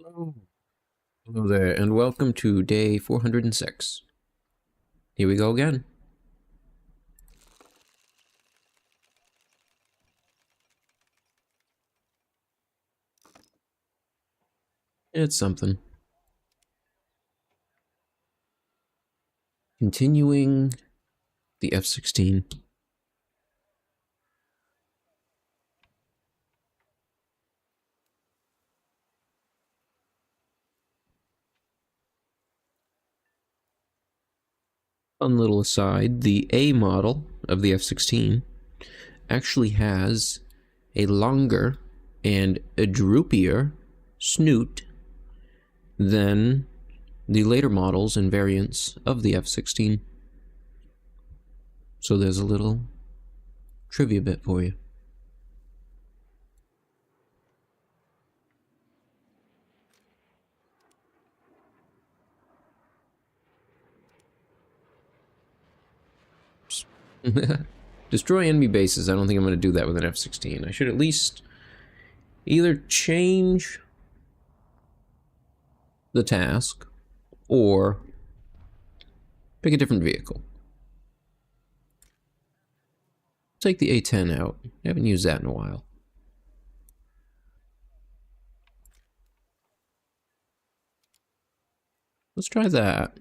Hello. Hello there, and welcome to day 406. Here we go again. It's something. Continuing the F-16. Fun little aside, the A model of the F-16 actually has a longer and a droopier snoot than the later models and variants of the F-16. So there's a little trivia bit for you. Destroy enemy bases. I don't think I'm going to do that with an F-16. I should at least either change the task or pick a different vehicle. Take the A-10 out. I haven't used that in a while. Let's try that.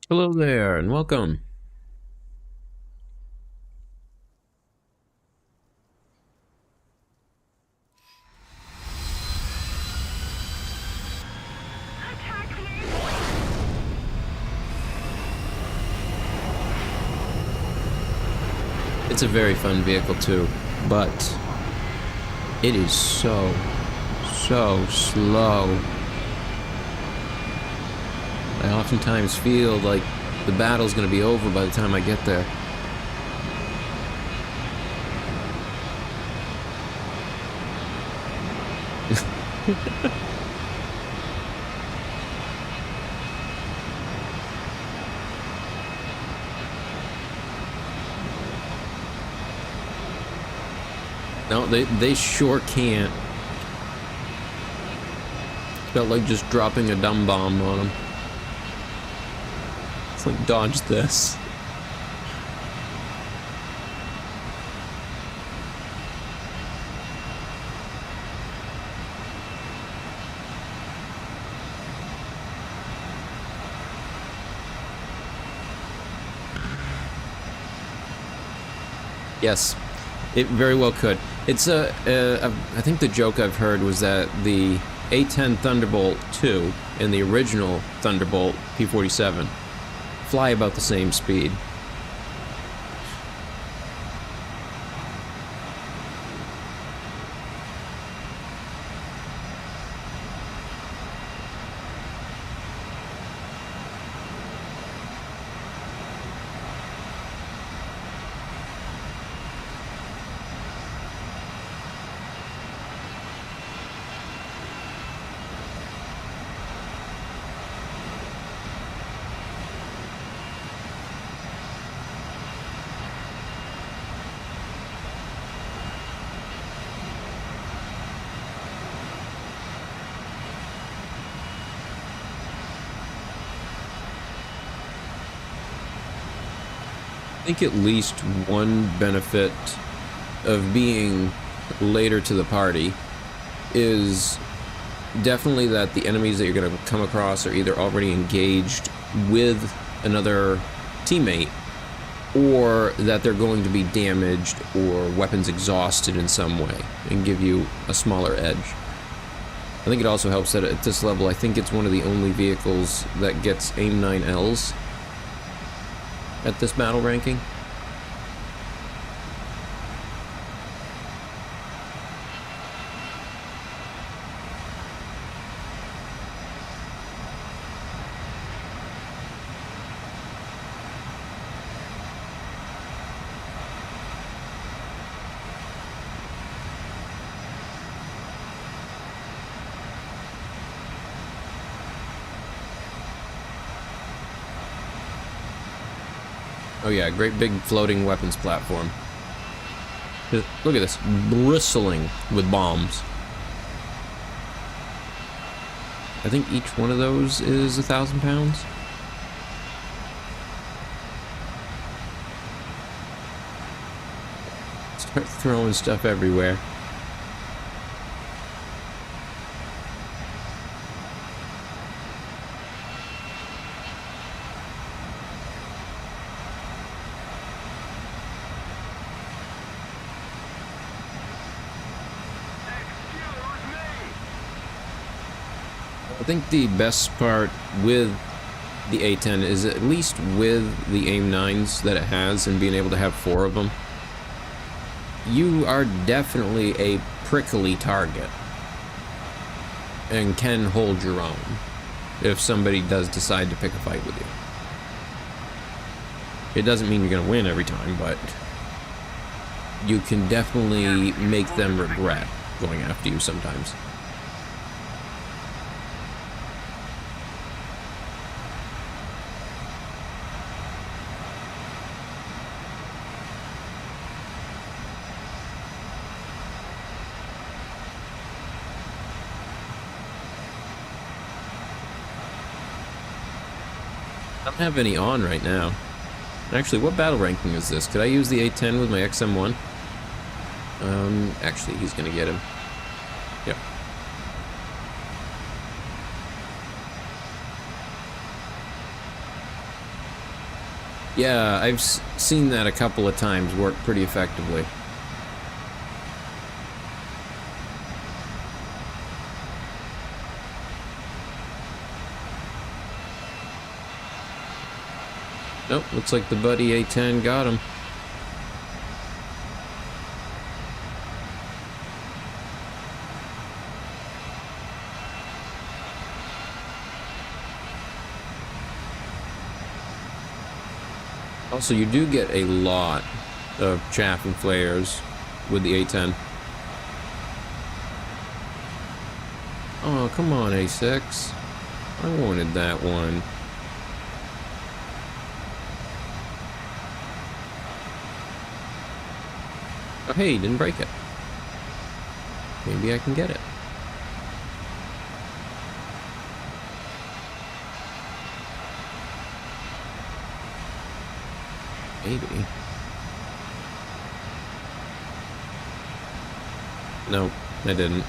Hello there, and welcome. It's a very fun vehicle too, but it is so slow. I oftentimes feel like the battle's gonna be over by the time I get there. No, they sure can't. Felt like just dropping a dumb bomb on them. It's like, dodge this. Yes, it very well could. It's I think the joke I've heard was that the A-10 Thunderbolt II and the original Thunderbolt P-47 fly about the same speed. I think at least one benefit of being later to the party is definitely that the enemies that you're going to come across are either already engaged with another teammate, or that they're going to be damaged or weapons exhausted in some way and give you a smaller edge. I think it also helps that at this level, I think it's one of the only vehicles that gets AIM 9Ls at this battle ranking. Oh yeah, great big floating weapons platform. Look at this, bristling with bombs. I think each one of those is 1,000 pounds. Start throwing stuff everywhere. I think the best part with the A10 is at least with the AIM-9s that it has and being able to have 4 of them, you are definitely a prickly target and can hold your own if somebody does decide to pick a fight with you. It doesn't mean you're going to win every time, but you can definitely make them regret going after you sometimes. I don't have any on right now. Actually, what battle ranking is this? Could I use the A10 with my XM1? Actually, he's gonna get him. Yep. Yeah, I've seen that a couple of times work pretty effectively. Nope, looks like the buddy A10 got him. Also, you do get a lot of chaff and flares with the A10. Oh, come on, A6. I wanted that one. Oh, hey, didn't break it. Maybe I can get it. Maybe. No, I didn't.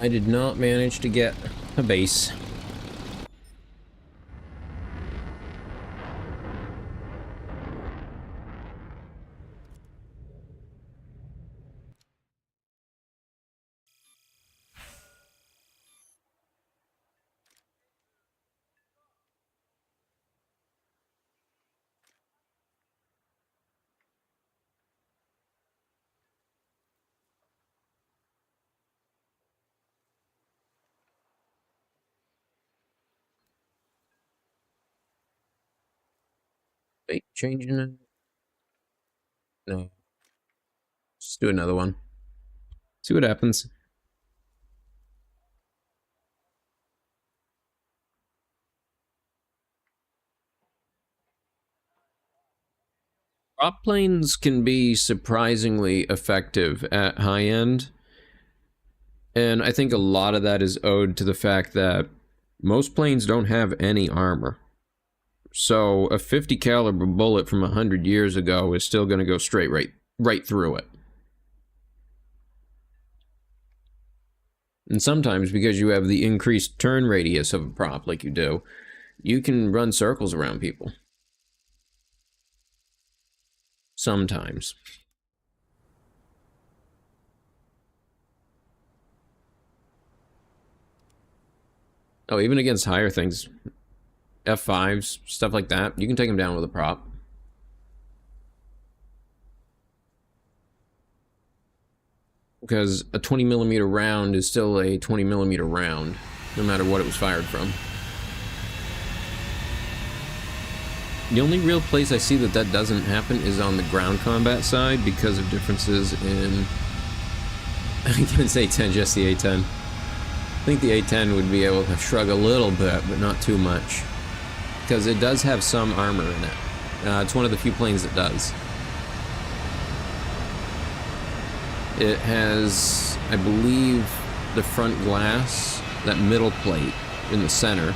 I did not manage to get a base. Wait, changing it? No. Just do another one. See what happens. Prop planes can be surprisingly effective at high end, and I think a lot of that is owed to the fact that most planes don't have any armor. So a 50 caliber bullet from 100 years ago is still going to go straight right through it. And sometimes, because you have the increased turn radius of a prop like you do, you can run circles around people. Sometimes. Oh, even against higher things, F5s, stuff like that, you can take them down with a prop. Because a 20mm round is still a 20mm round, no matter what it was fired from. The only real place I see that that doesn't happen is on the ground combat side because of differences in... against A10, just the A10. I think the A10 would be able to shrug a little bit, but not too much. Because it does have some armor in it. It's one of the few planes that does. It has, I believe, the front glass, that middle plate in the center,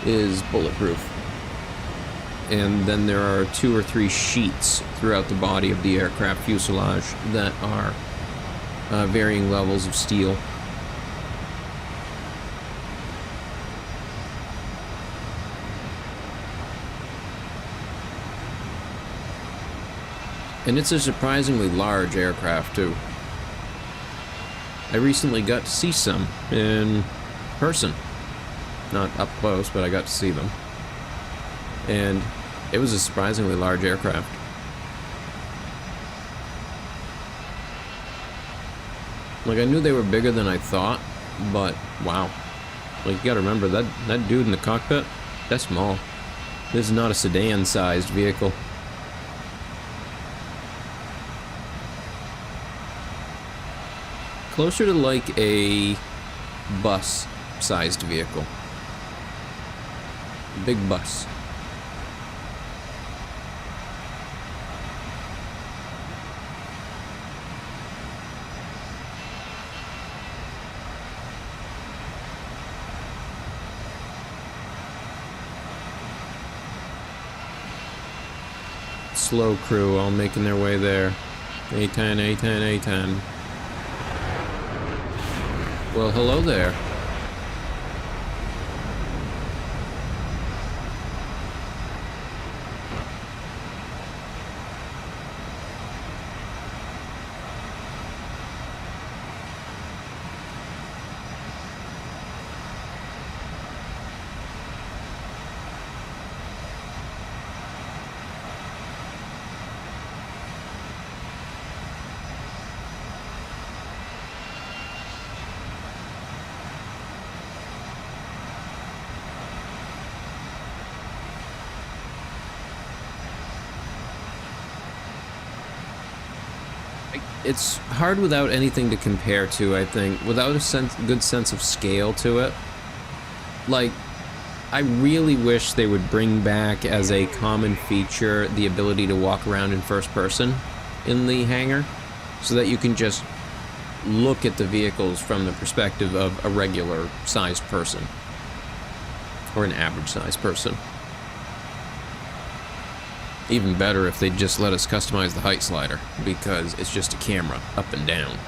is bulletproof. And then there are 2 or 3 sheets throughout the body of the aircraft fuselage that are varying levels of steel. And it's a surprisingly large aircraft, too. I recently got to see some in person. Not up close, but I got to see them. And it was a surprisingly large aircraft. Like, I knew they were bigger than I thought, but wow. Like, you gotta remember, that dude in the cockpit, that's small. This is not a sedan-sized vehicle. Closer to like a bus-sized vehicle. Big bus. Slow crew all making their way there. A10, A10, A10. Well, hello there. It's hard without anything to compare to, I think. Without a good sense of scale to it. Like, I really wish they would bring back as a common feature the ability to walk around in first person in the hangar, so that you can just look at the vehicles from the perspective of a regular sized person. Or an average sized person. Even better if they just let us customize the height slider, because it's just a camera up and down.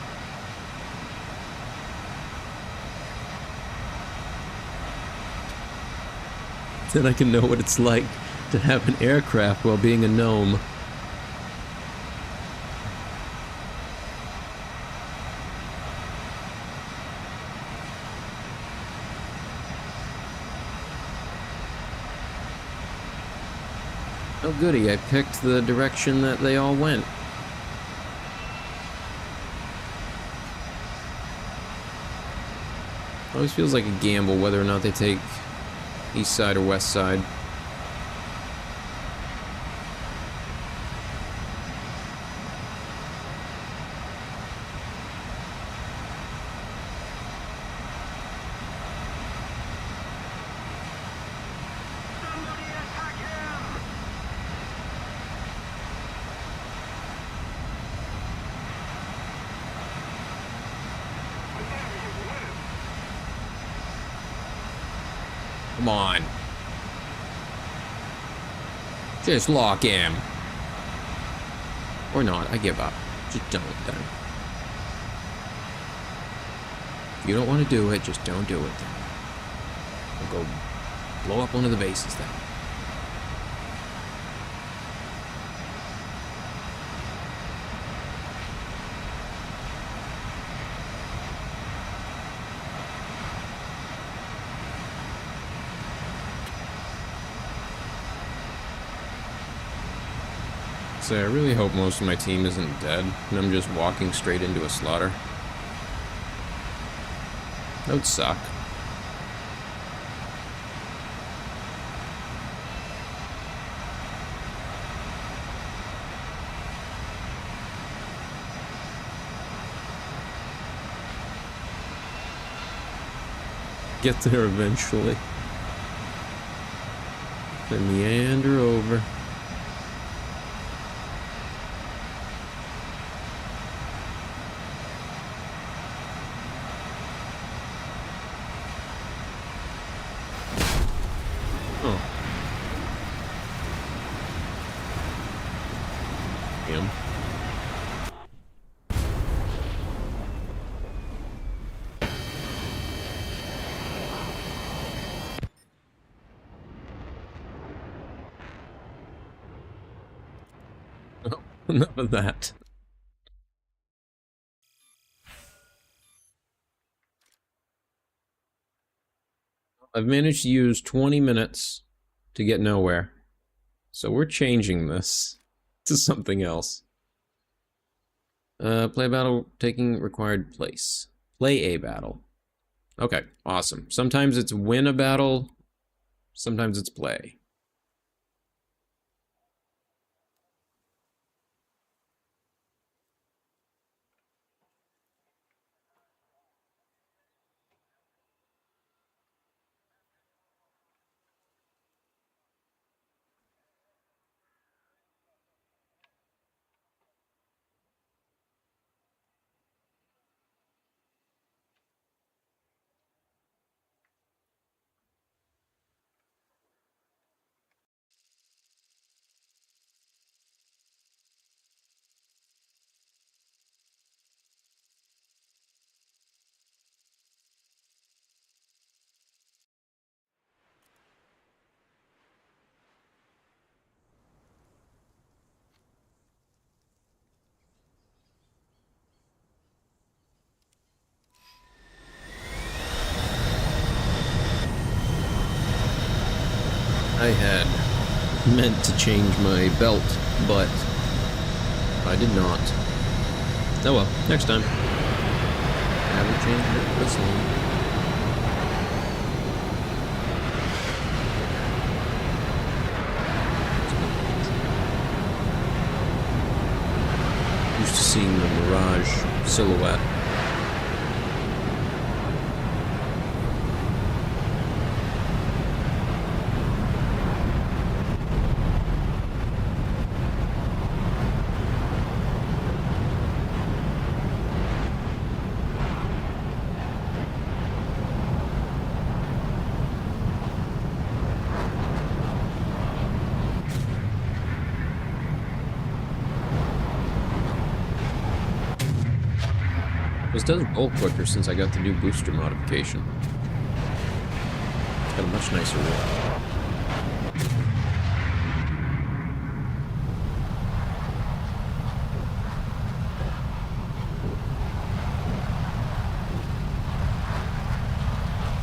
Then I can know what it's like to have an aircraft while being a gnome. Oh goody, I picked the direction that they all went. Always feels like a gamble whether or not they take east side or west side. Come on. Just lock him. Or not, I give up. Just don't then. If you don't want to do it, just don't do it then. We'll go blow up one of the bases then. So I really hope most of my team isn't dead, and I'm just walking straight into a slaughter. That would suck. Get there eventually. Then meander over. Enough of that. I've managed to use 20 minutes to get nowhere. So we're changing this to something else. Play a battle taking required place. Play a battle. Okay, awesome. Sometimes it's win a battle, sometimes it's play. I had meant to change my belt, but I did not. Oh well, next time. Haven't changed it this long. Used to seeing the Mirage silhouette. This does roll quicker since I got the new booster modification. It's got a much nicer roll.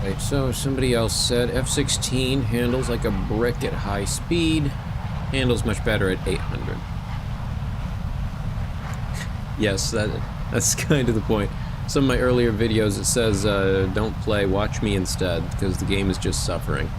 Right, so somebody else said F-16 handles like a brick at high speed, handles much better at 800. Yes, that's kind of the point. Some of my earlier videos, it says, don't play, watch me instead, because the game is just suffering.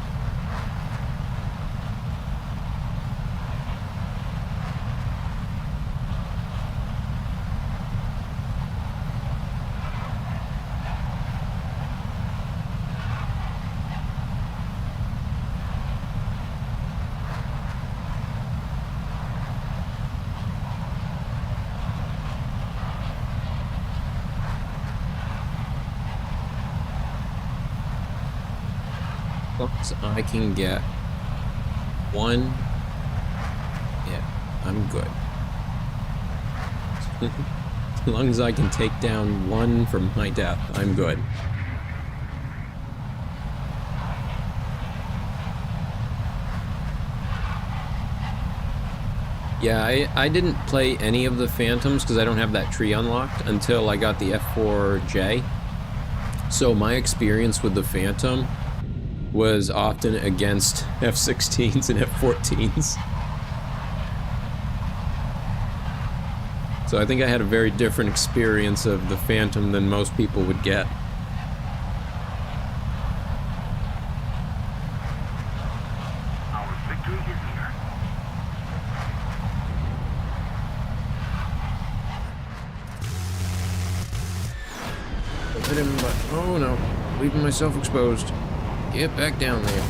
long as I can get one hit, I'm good. As long as I can take down one from my death, I'm good. Yeah, I didn't play any of the Phantoms because I don't have that tree unlocked until I got the F4J. So my experience with the Phantom was often against F-16s and F-14s. So I think I had a very different experience of the Phantom than most people would get. Our victory is near. Hit him, but oh no, leaving myself exposed. Get back down there.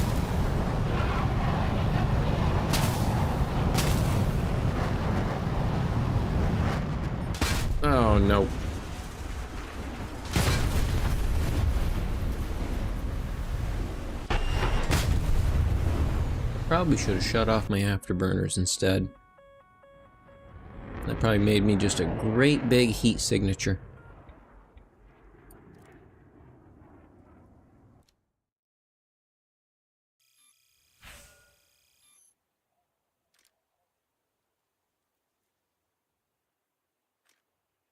Oh no. Probably should have shut off my afterburners instead. That probably made me just a great big heat signature.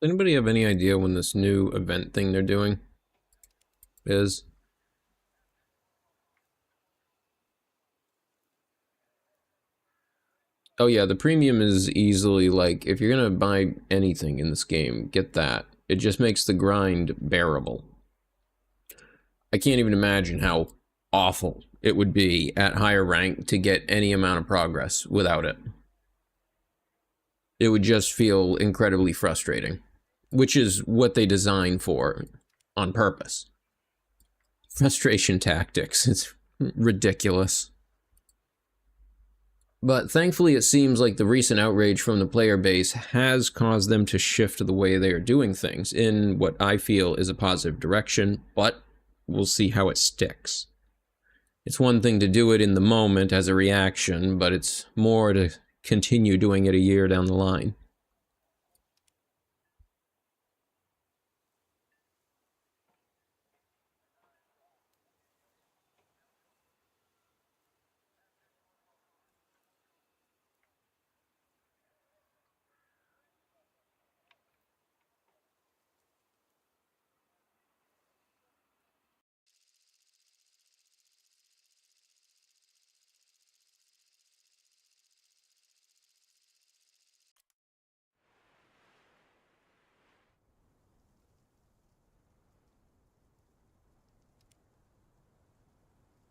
Does anybody have any idea when this new event thing they're doing is? Oh yeah, the premium is easily like, if you're gonna buy anything in this game, get that. It just makes the grind bearable. I can't even imagine how awful it would be at higher rank to get any amount of progress without it. It would just feel incredibly frustrating, which is what they design for on purpose. Frustration tactics, it's ridiculous. But thankfully it seems like the recent outrage from the player base has caused them to shift the way they are doing things in what I feel is a positive direction, but we'll see how it sticks. It's one thing to do it in the moment as a reaction, but it's more to continue doing it a year down the line.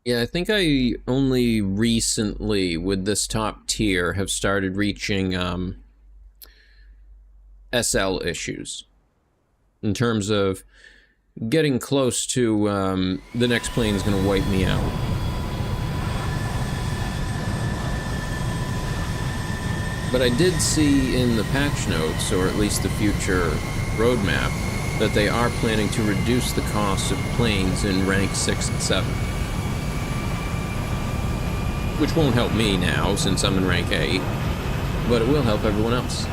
Yeah, I think I only recently, with this top tier, have started reaching SL issues. In terms of getting close to the next plane is going to wipe me out. But I did see in the patch notes, or at least the future roadmap, that they are planning to reduce the cost of planes in rank 6 and 7. Which won't help me now, since I'm in rank 8, but it will help everyone else.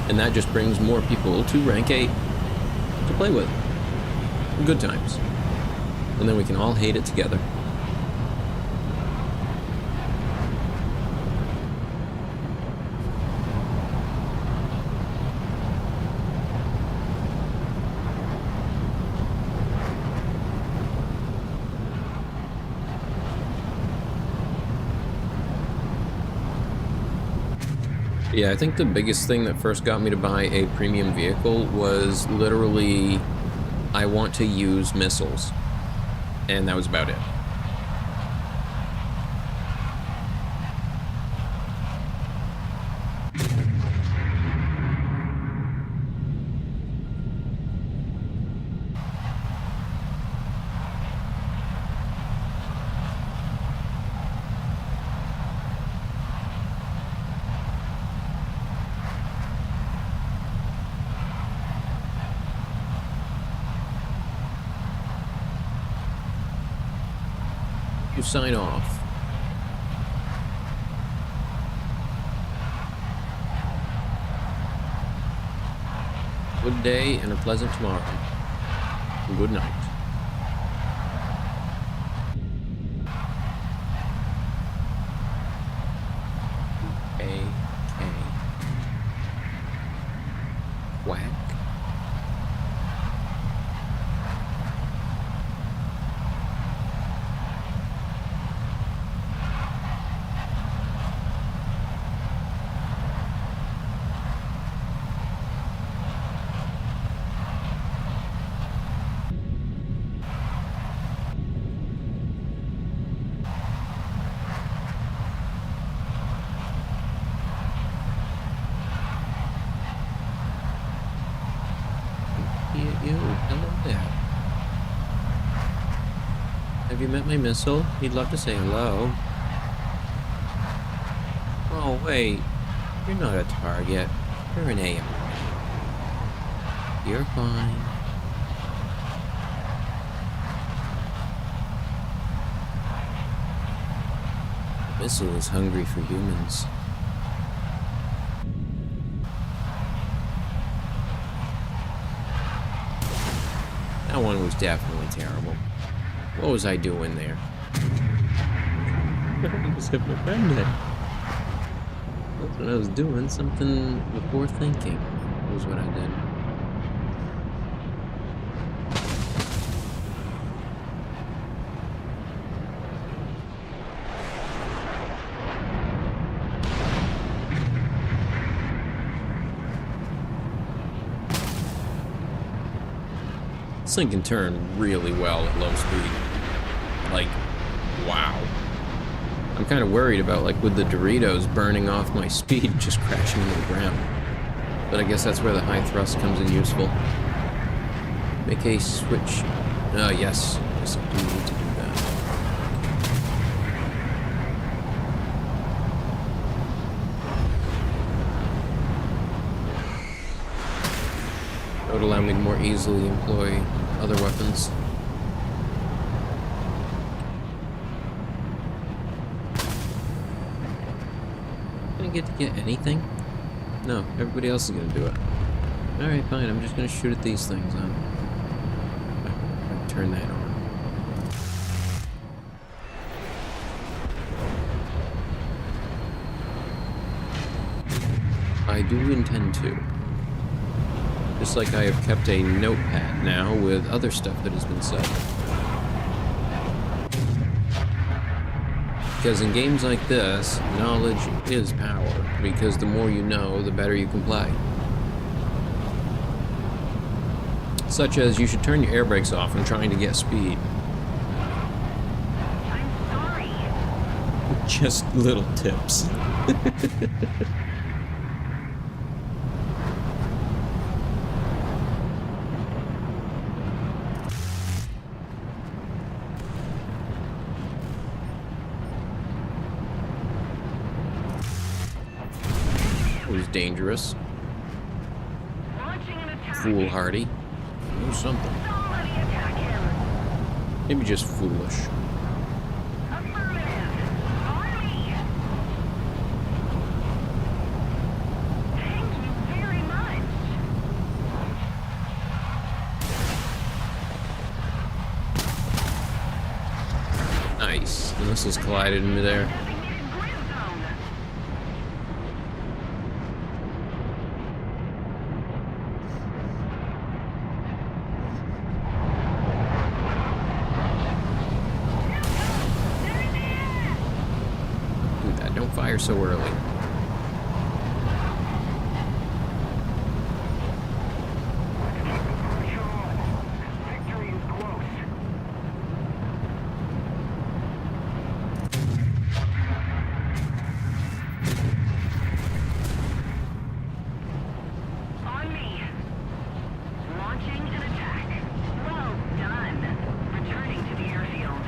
And that just brings more people to rank 8 to play with. Good times. And then we can all hate it together. Yeah, I think the biggest thing that first got me to buy a premium vehicle was literally, I want to use missiles. And that was about it. You sign off. Good day and a pleasant tomorrow. Good night. Whack. Hello there. Have you met my missile? He'd love to say hello. Oh, wait. You're not a target. You're an AF. You're fine. The missile is hungry for humans. That one was definitely terrible. What was I doing there? I just hit my friend there. That's what I was doing. Something before thinking was what I did. This thing can turn really well at low speed. Like, wow. I'm kind of worried about, like, with the Doritos burning off my speed, just crashing into the ground. But I guess that's where the high thrust comes in useful. Make a switch. Yes. Yes, I do need to do that. That would allow me to more easily employ other weapons. Get to get anything? No, everybody else is gonna do it. Alright, fine, I'm just gonna shoot at these things, huh? Turn that on. I do intend to. Just like I have kept a notepad now with other stuff that has been said. Because in games like this, knowledge is power, because the more you know, the better you can play. Such as, you should turn your air brakes off when trying to get speed. I'm sorry. Just little tips. Was dangerous. Launching an attack. Foolhardy. Or something. Somebody attack him. Maybe just foolish. Affirmative. On me. Thank you very much. Nice. The missiles collided in midair. Designated grid zone. Do that. Don't fire so early. Victory is close. On me. Launching an attack. Well done. Returning to the airfield.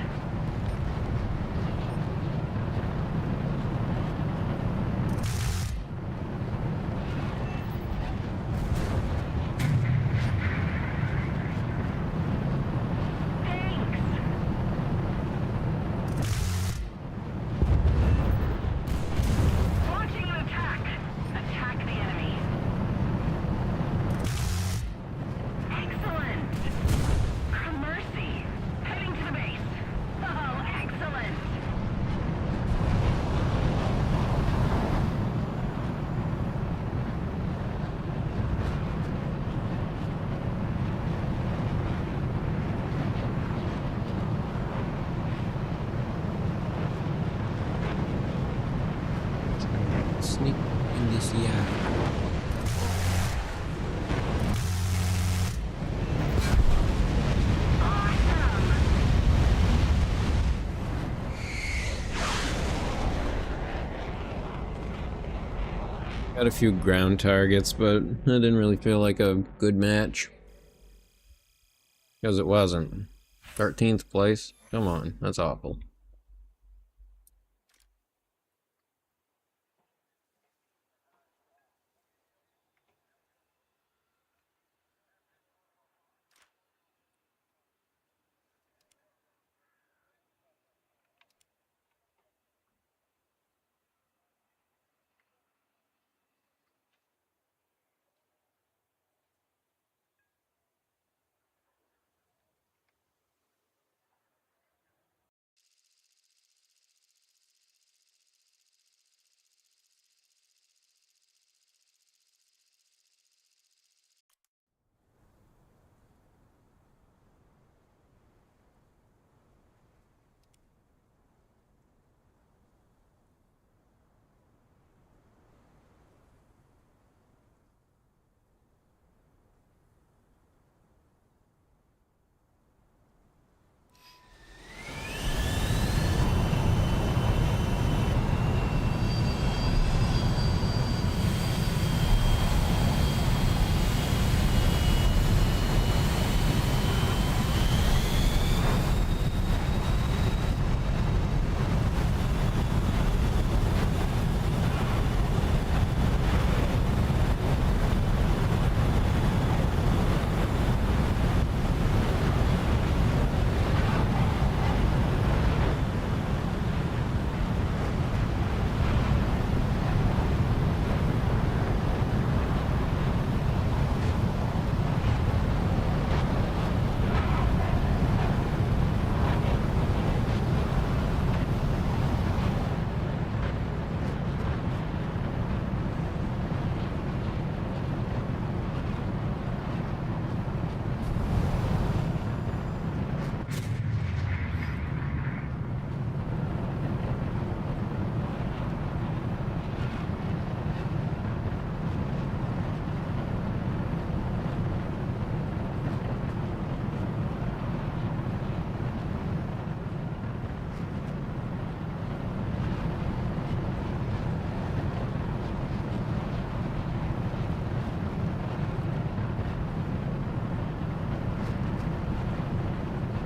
see ya. Got a few ground targets, but it didn't really feel like a good match. Because it wasn't. 13th place? Come on, that's awful.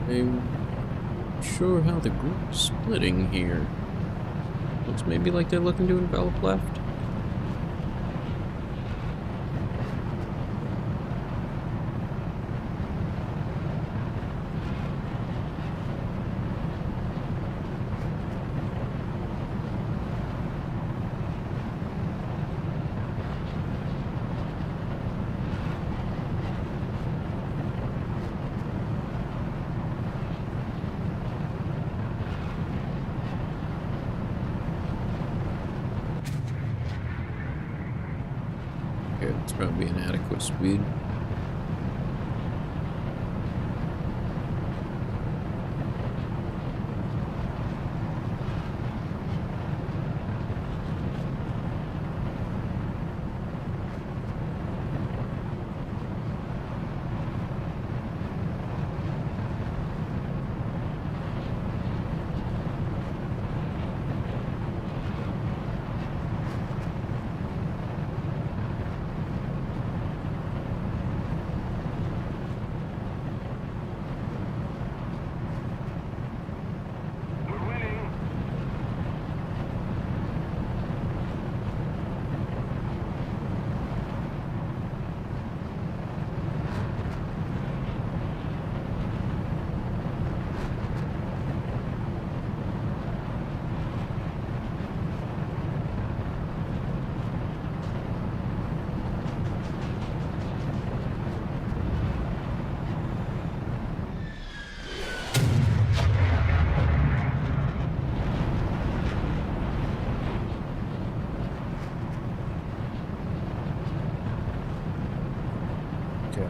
I'm sure how the group's splitting here. Looks maybe like they're looking to envelop left. Okay, it's probably an adequate speed.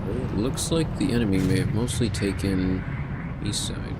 It looks like the enemy may have mostly taken east side.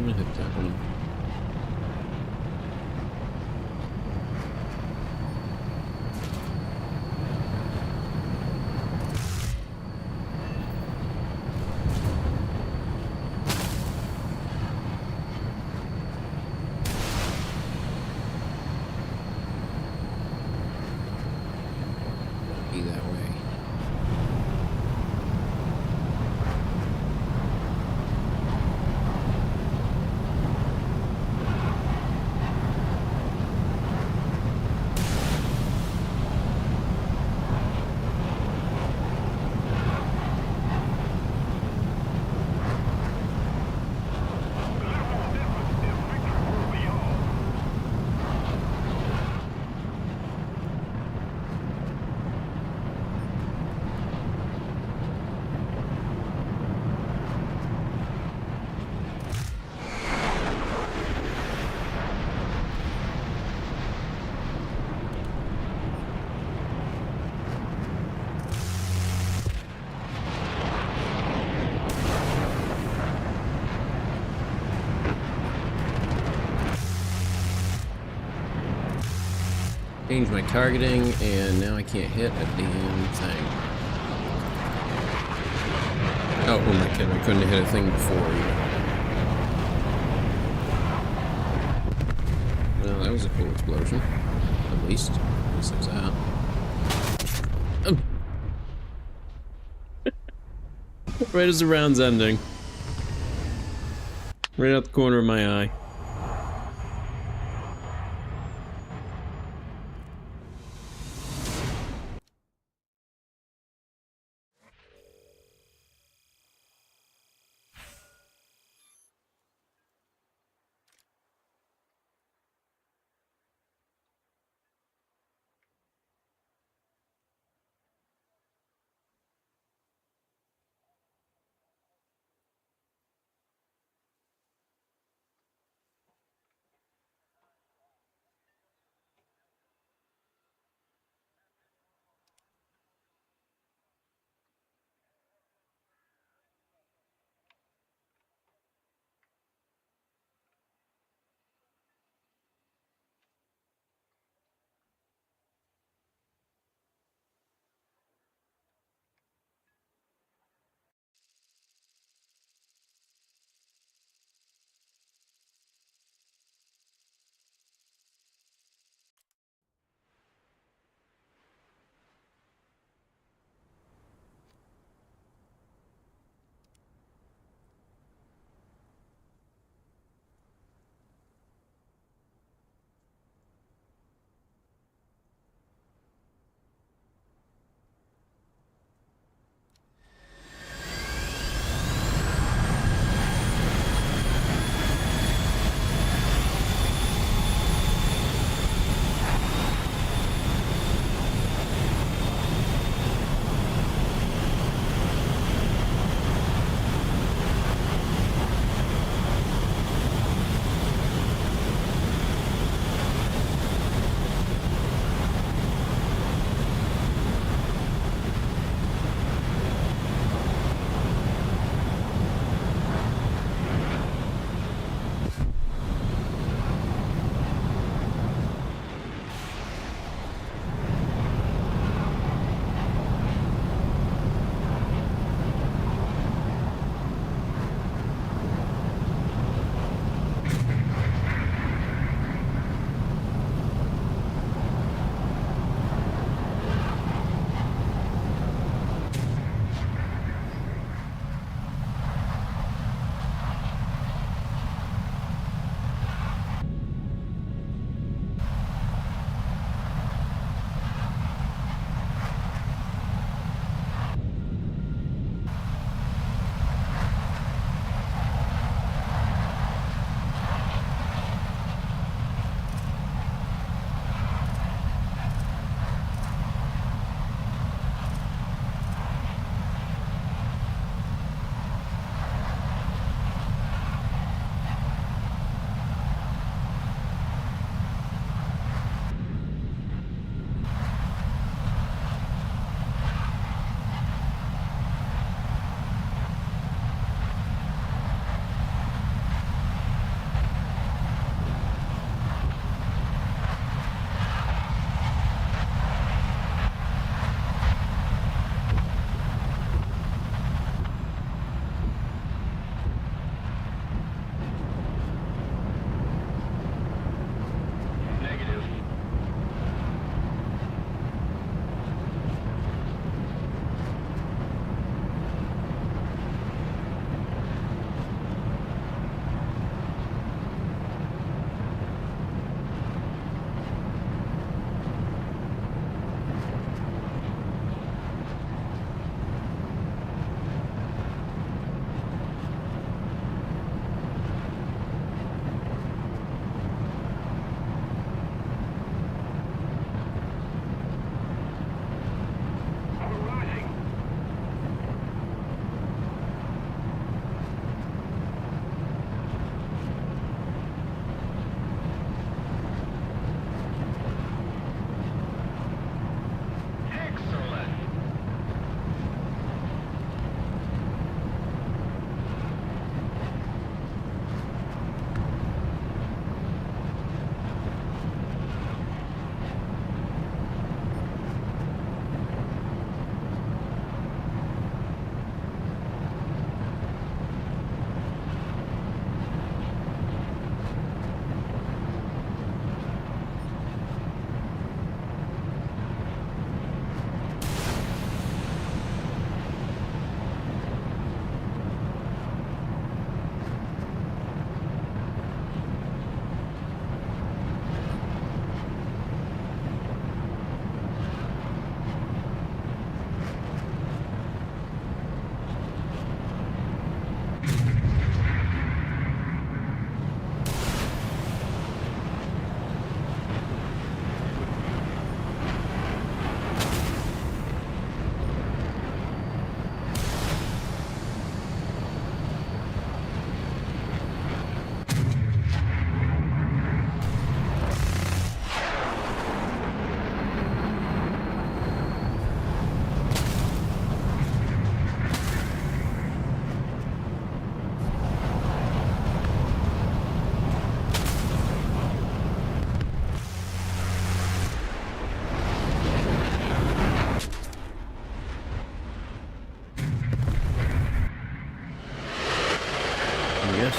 gonna hit that one. Be that way. Change my targeting, and now I can't hit a damn thing. Oh, who am I kidding? I couldn't hit a thing before either. Well, that was a cool explosion. At least there's that. Right as the round's ending. Right out the corner of my eye.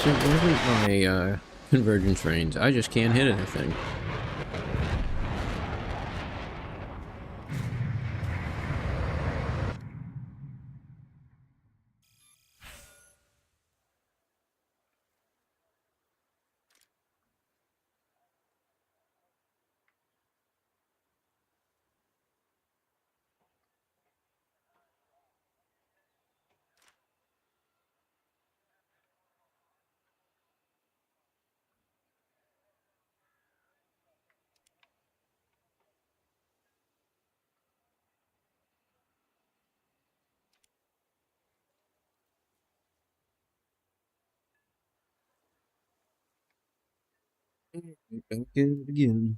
It wasn't my convergence range. I just can't hit anything. Back at it again.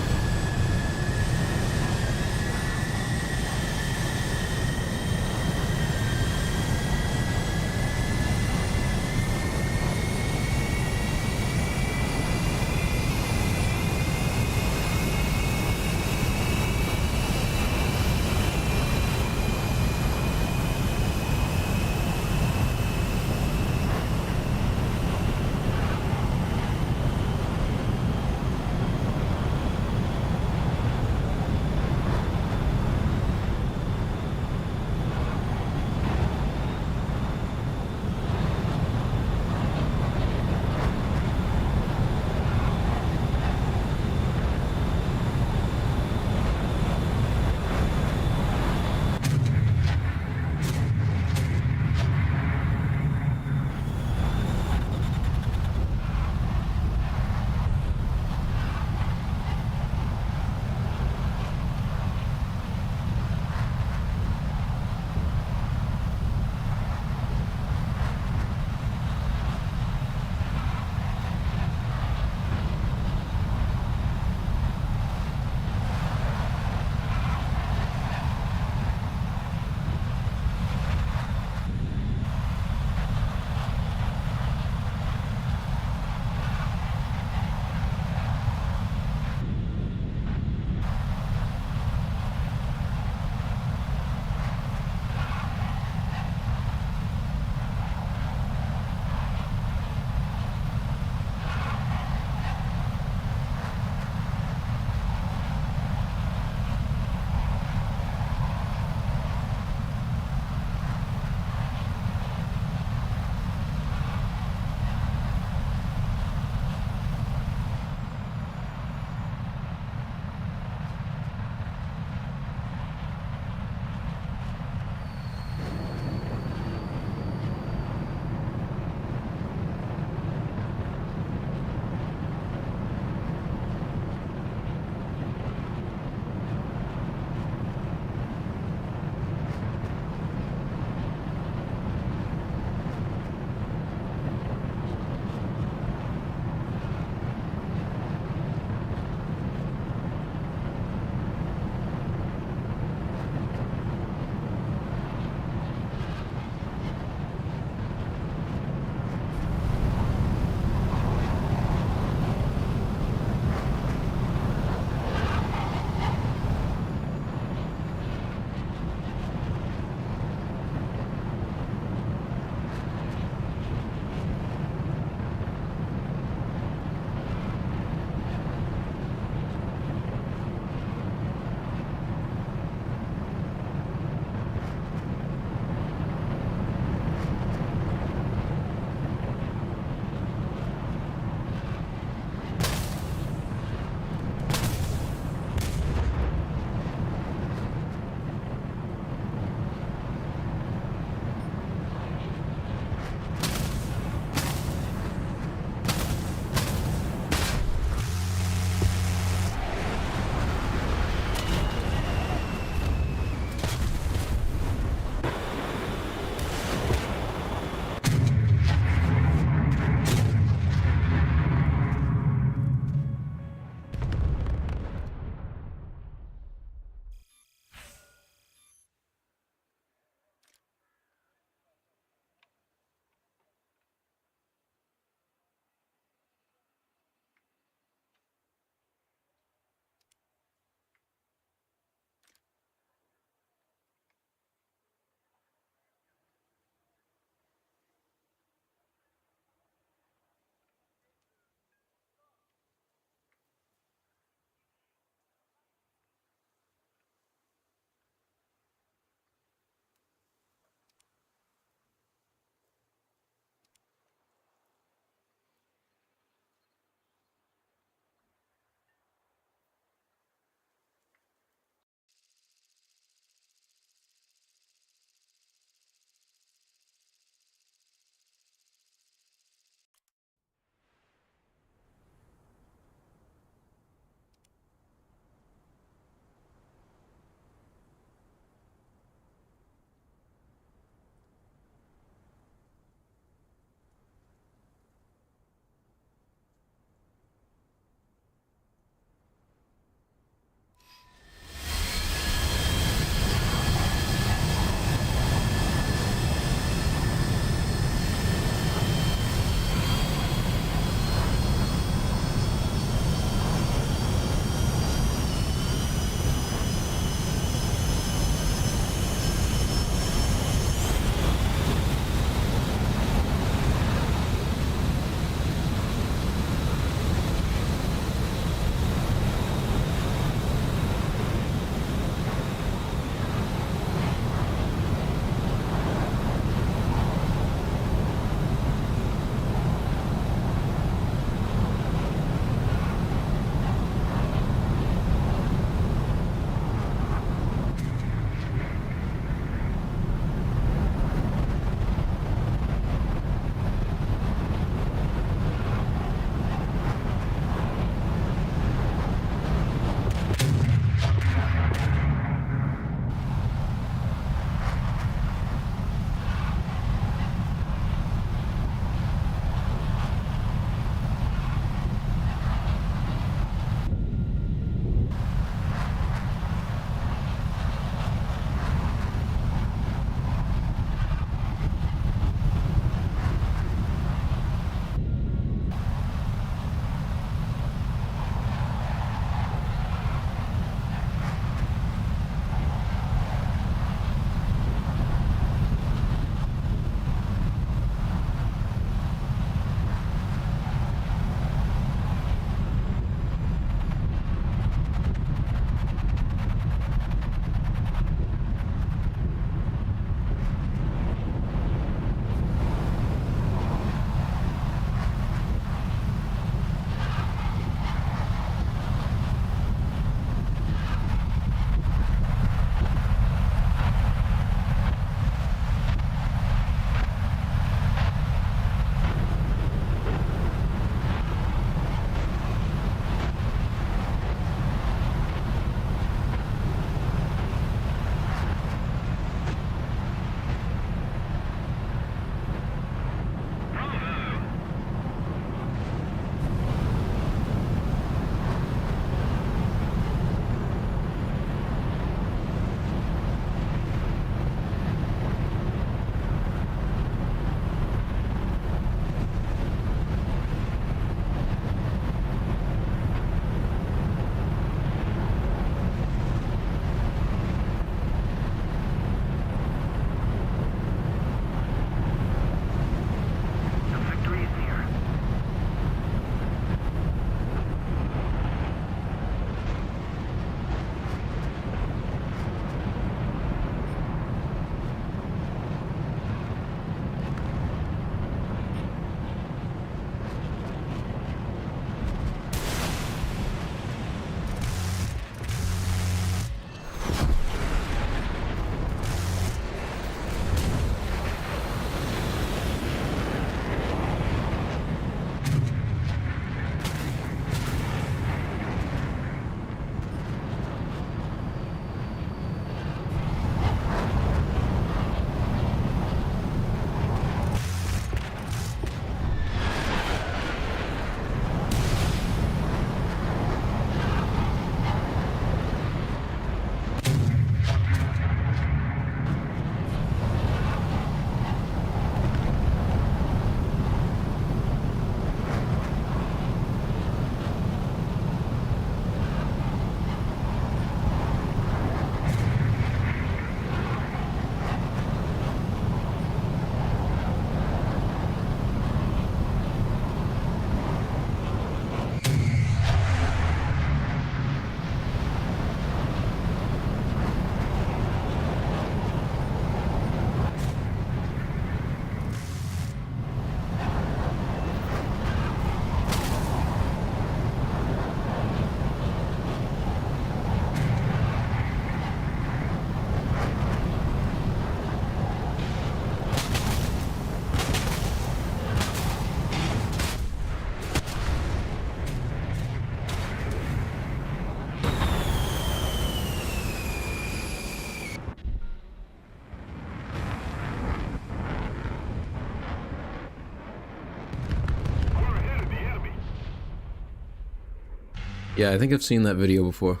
Yeah, I think I've seen that video before.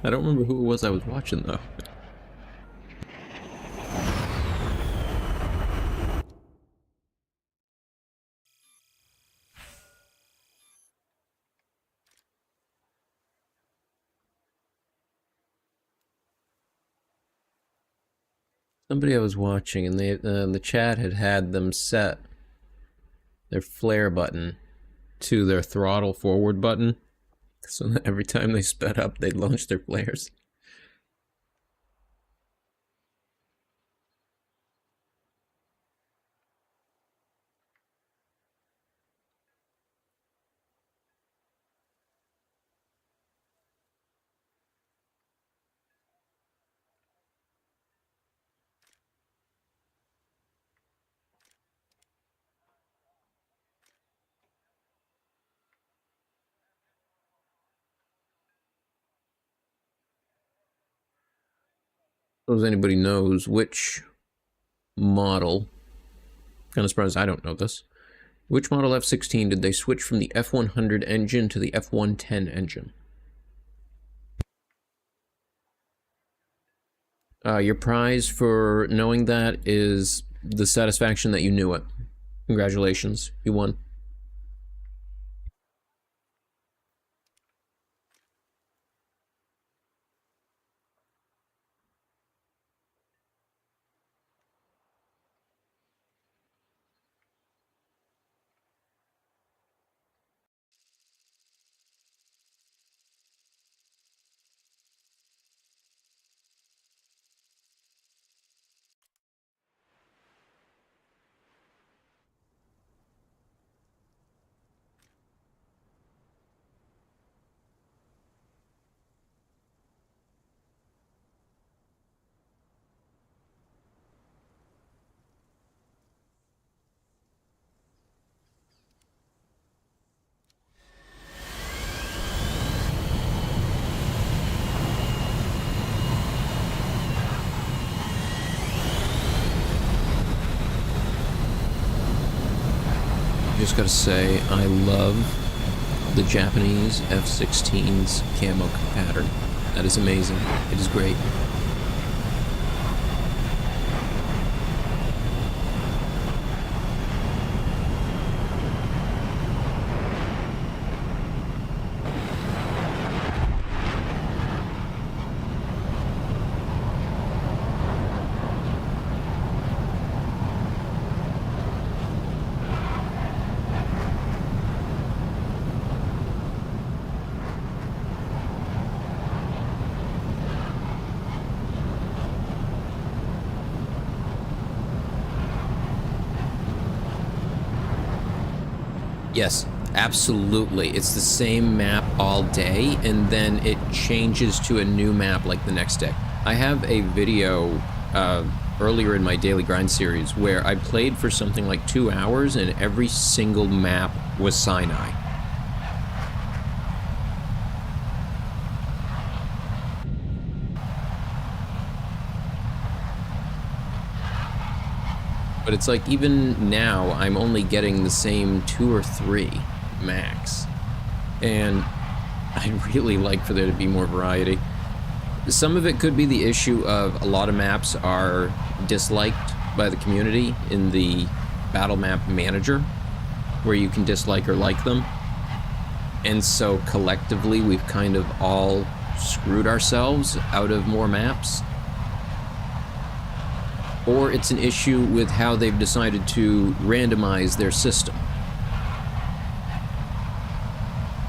I don't remember who it was I was watching, though. Somebody I was watching, and they the chat had them set their flare button to their throttle forward button, so that every time they sped up, they'd launch their flares. Suppose anybody knows which model, kind of surprised I don't know this, which model F-16 did they switch from the F-100 engine to the F-110 engine? Your prize for knowing that is the satisfaction that you knew it. Congratulations, you won. Just gotta say, I love the Japanese F-16's camo pattern. That is amazing. It is great. Yes, absolutely. It's the same map all day, and then it changes to a new map like the next day. I have a video earlier in my Daily Grind series where I played for something like 2 hours, and every single map was Sinai. But it's like, even now, I'm only getting the same 2 or 3 max. And I'd really like for there to be more variety. Some of it could be the issue of a lot of maps are disliked by the community in the Battle Map Manager, where you can dislike or like them. And so collectively, we've kind of all screwed ourselves out of more maps. Or it's an issue with how they've decided to randomize their system.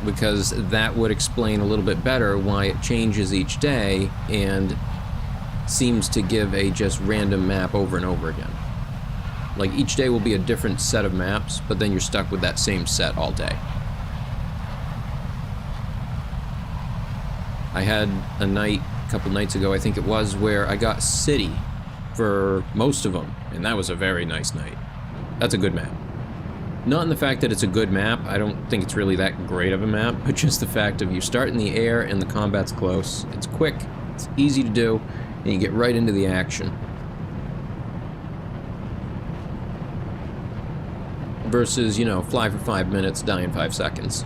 Because that would explain a little bit better why it changes each day and seems to give a just random map over and over again. Like, each day will be a different set of maps, but then you're stuck with that same set all day. I had a night, a couple nights ago I think it was, where I got City for most of them, and that was a very nice night. That's a good map. Not in the fact that it's a good map, I don't think it's really that great of a map, but just the fact of you start in the air and the combat's close. It's quick, it's easy to do, and you get right into the action. Versus, you know, fly for 5 minutes, die in 5 seconds.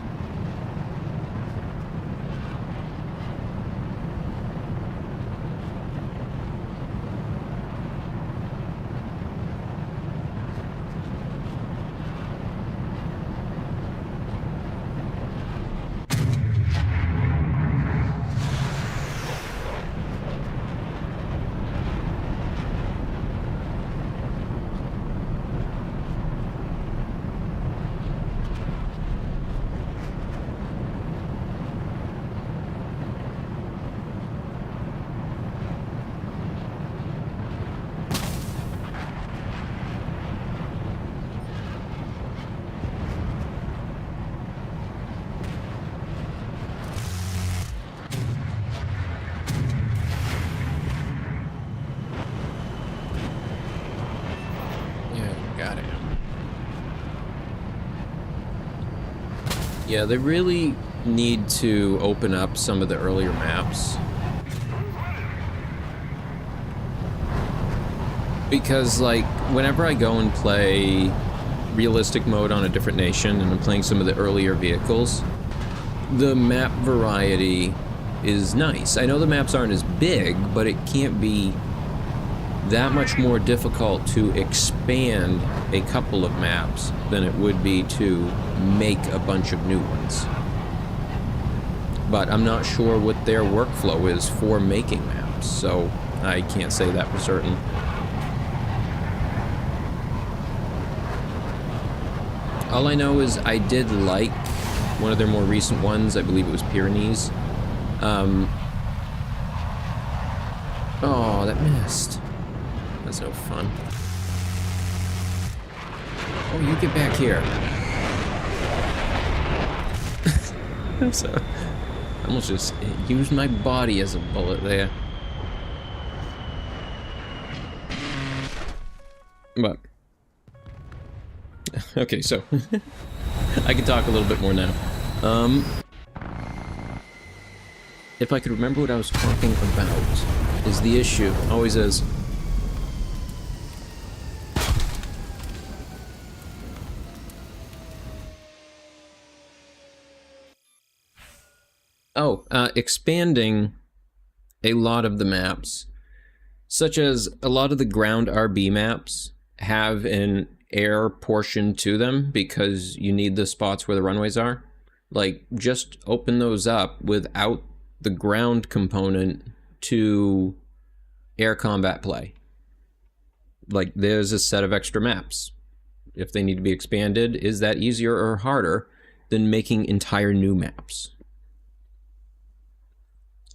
Yeah, they really need to open up some of the earlier maps. Because, like, whenever I go and play realistic mode on a different nation and I'm playing some of the earlier vehicles, the map variety is nice. I know the maps aren't as big, but it can't be that much more difficult to expand a couple of maps than it would be to make a bunch of new ones. But I'm not sure what their workflow is for making maps, so I can't say that for certain. All I know is I did like one of their more recent ones. I believe it was Pyrenees. Oh, that missed. That's no fun. Oh, you get back here. I'm sorry. I almost just used my body as a bullet there. But okay, so I can talk a little bit more now. If I could remember what I was talking about is the issue. Always is. Oh, expanding a lot of the maps, such as a lot of the ground RB maps have an air portion to them because you need the spots where the runways are. Like, just open those up without the ground component to air combat play. Like, there's a set of extra maps. If they need to be expanded, is that easier or harder than making entire new maps?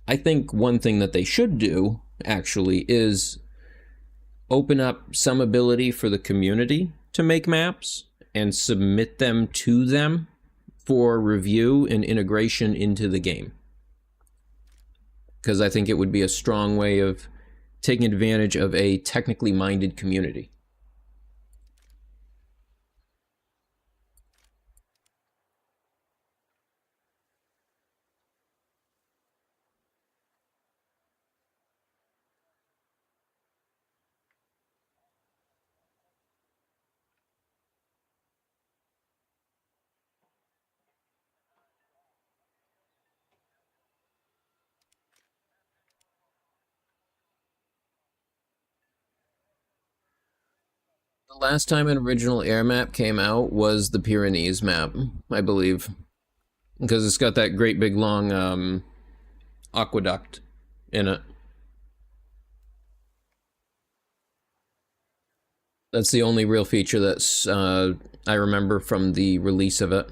I think one thing that they should do, actually, is open up some ability for the community to make maps and submit them to them for review and integration into the game. Because I think it would be a strong way of taking advantage of a technically minded community. The last time an original air map came out was the Pyrenees map, I believe. Because it's got that great big long aqueduct in it. That's the only real feature that's I remember from the release of it.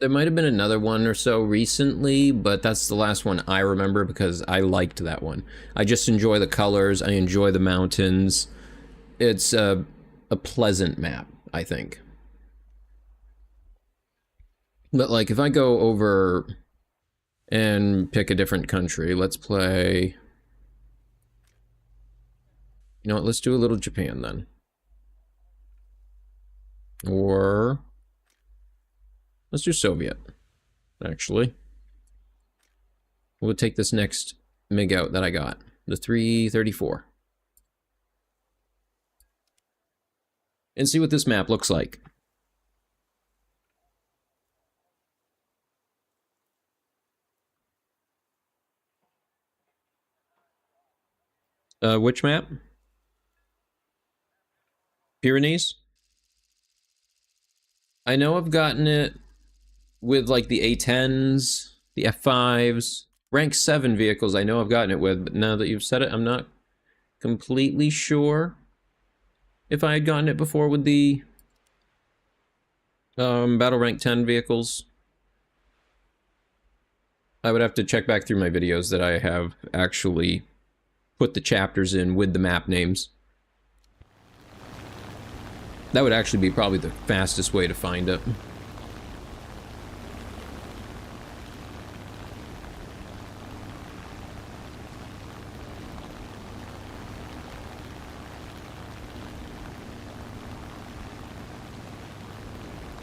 There might have been another one or so recently, but that's the last one I remember because I liked that one. I just enjoy the colors, I enjoy the mountains. It's a pleasant map, I think. But like, if I go over and pick a different country, let's play... You know what, let's do a little Japan then. Or... let's do Soviet, actually. We'll take this next MiG out that I got, the 334. And see what this map looks like. Which map? Pyrenees? I know I've gotten it with like the A10s, the F5s, rank 7 vehicles I know I've gotten it with, but now that you've said it, I'm not completely sure if I had gotten it before with the battle rank 10 vehicles. I would have to check back through my videos that I have actually put the chapters in with the map names. That would actually be probably the fastest way to find it.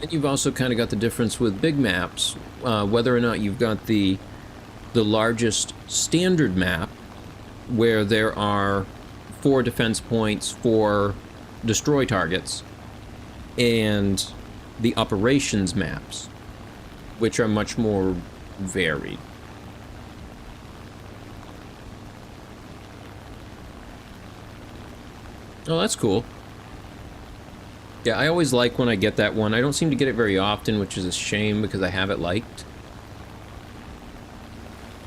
And you've also kind of got the difference with big maps, whether or not you've got the largest standard map, where there are 4 defense points, 4 destroy targets, and the operations maps, which are much more varied. Oh, that's cool. Yeah, I always like when I get that one. I don't seem to get it very often, which is a shame because I have it liked.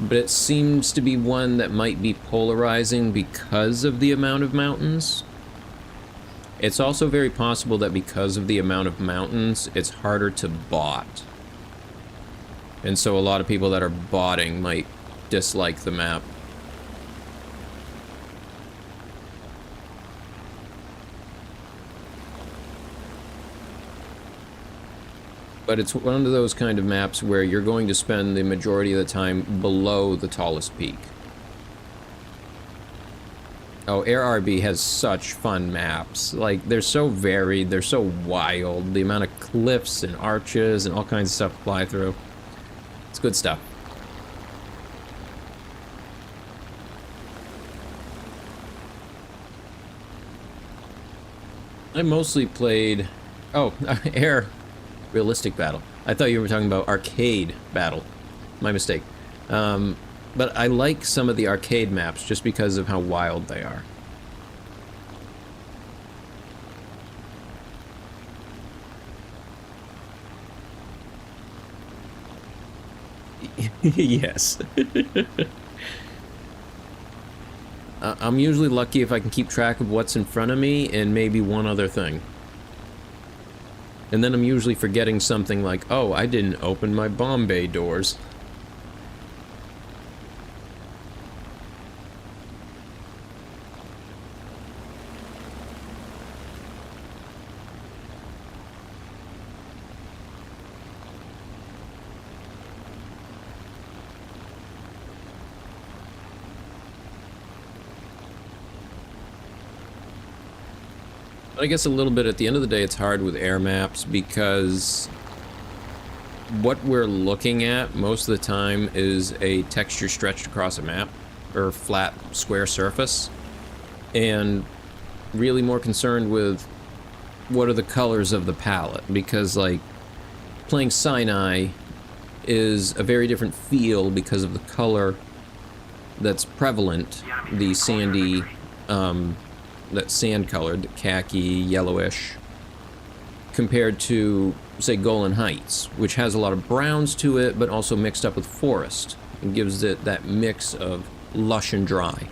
But it seems to be one that might be polarizing because of the amount of mountains. It's also very possible that because of the amount of mountains, it's harder to bot. And so a lot of people that are botting might dislike the map. But it's one of those kind of maps where you're going to spend the majority of the time below the tallest peak. Oh, Air RB has such fun maps. Like, they're so varied, they're so wild. The amount of cliffs and arches and all kinds of stuff to fly through. It's good stuff. I mostly played... Oh, Air... Realistic battle. I thought you were talking about arcade battle. My mistake. But I like some of the arcade maps just because of how wild they are. Yes. I'm usually lucky if I can keep track of what's in front of me and maybe one other thing. And then I'm usually forgetting something like, oh, I didn't open my bomb bay doors. But I guess a little bit at the end of the day, it's hard with air maps because what we're looking at most of the time is a texture stretched across a map or flat square surface, and really more concerned with what are the colors of the palette, because like playing Sinai is a very different feel because of the color that's prevalent, the sandy, that sand colored, the khaki, yellowish, compared to, say, Golan Heights, which has a lot of browns to it, but also mixed up with forest, and gives it that mix of lush and dry.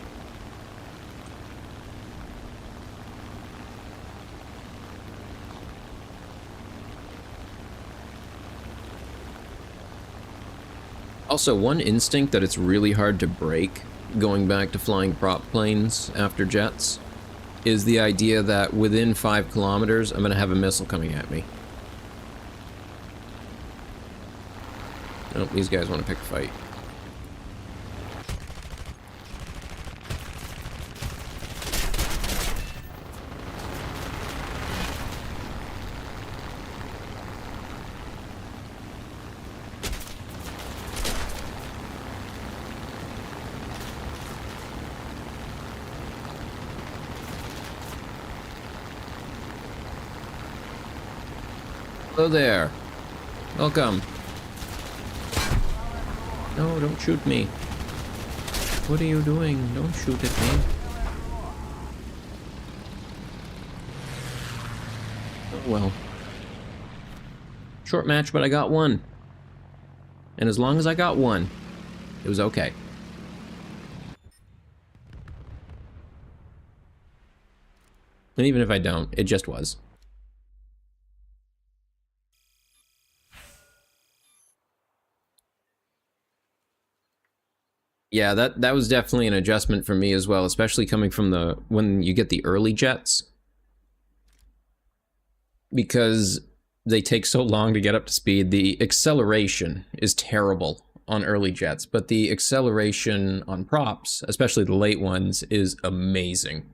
Also, one instinct that it's really hard to break, going back to flying prop planes after jets, is the idea that within 5 kilometers, I'm gonna have a missile coming at me. Oh, these guys want to pick a fight. Hello there. Welcome. No, don't shoot me. What are you doing? Don't shoot at me. Oh well. Short match, but I got one. And as long as I got one, it was okay. And even if I don't, it just was. Yeah, that was definitely an adjustment for me as well, especially coming from when you get the early jets. Because they take so long to get up to speed. The acceleration is terrible on early jets, but the acceleration on props, especially the late ones, is amazing.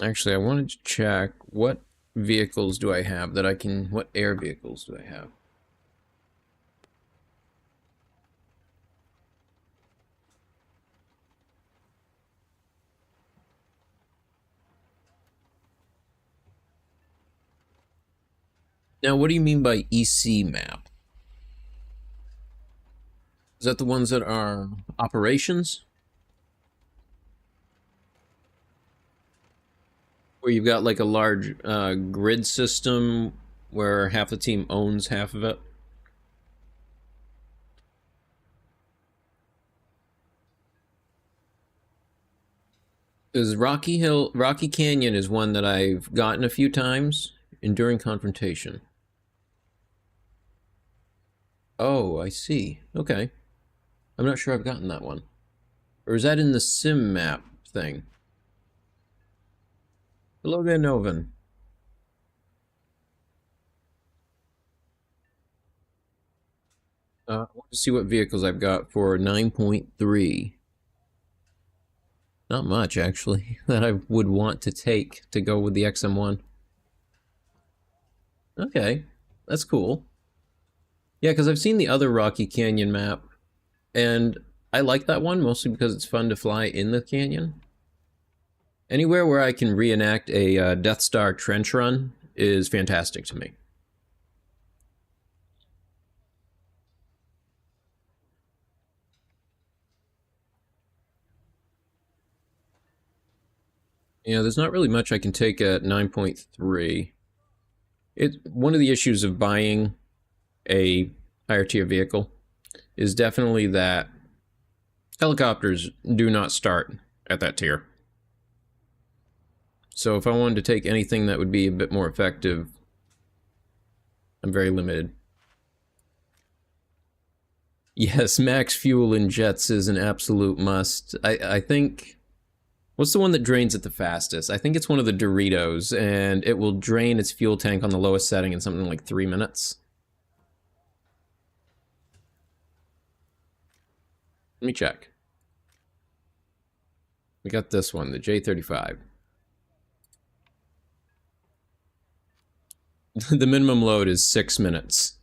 Actually, I wanted to check what vehicles do I have that I can... What air vehicles do I have? Now, what do you mean by EC map? Is that the ones that are operations? Where you've got like a large grid system where half the team owns half of it? Because Rocky Canyon is one that I've gotten a few times. Enduring confrontation. Oh, I see. Okay. I'm not sure I've gotten that one. Or is that in the sim map thing? Hello there, Novan. I want to see what vehicles I've got for 9.3. Not much, actually, that I would want to take to go with the XM1. Okay, that's cool. Yeah, because I've seen the other Rocky Canyon map, and I like that one, mostly because it's fun to fly in the canyon. Anywhere where I can reenact a Death Star trench run is fantastic to me. Yeah, there's not really much I can take at 9.3. One of the issues of buying a higher tier vehicle is definitely that helicopters do not start at that tier. So if I wanted to take anything that would be a bit more effective, I'm very limited. Yes, max fuel in jets is an absolute must. I think... What's the one that drains it the fastest? I think it's one of the Doritos, and it will drain its fuel tank on the lowest setting in something like 3 minutes. Let me check. We got this one, the J35. The minimum load is 6 minutes.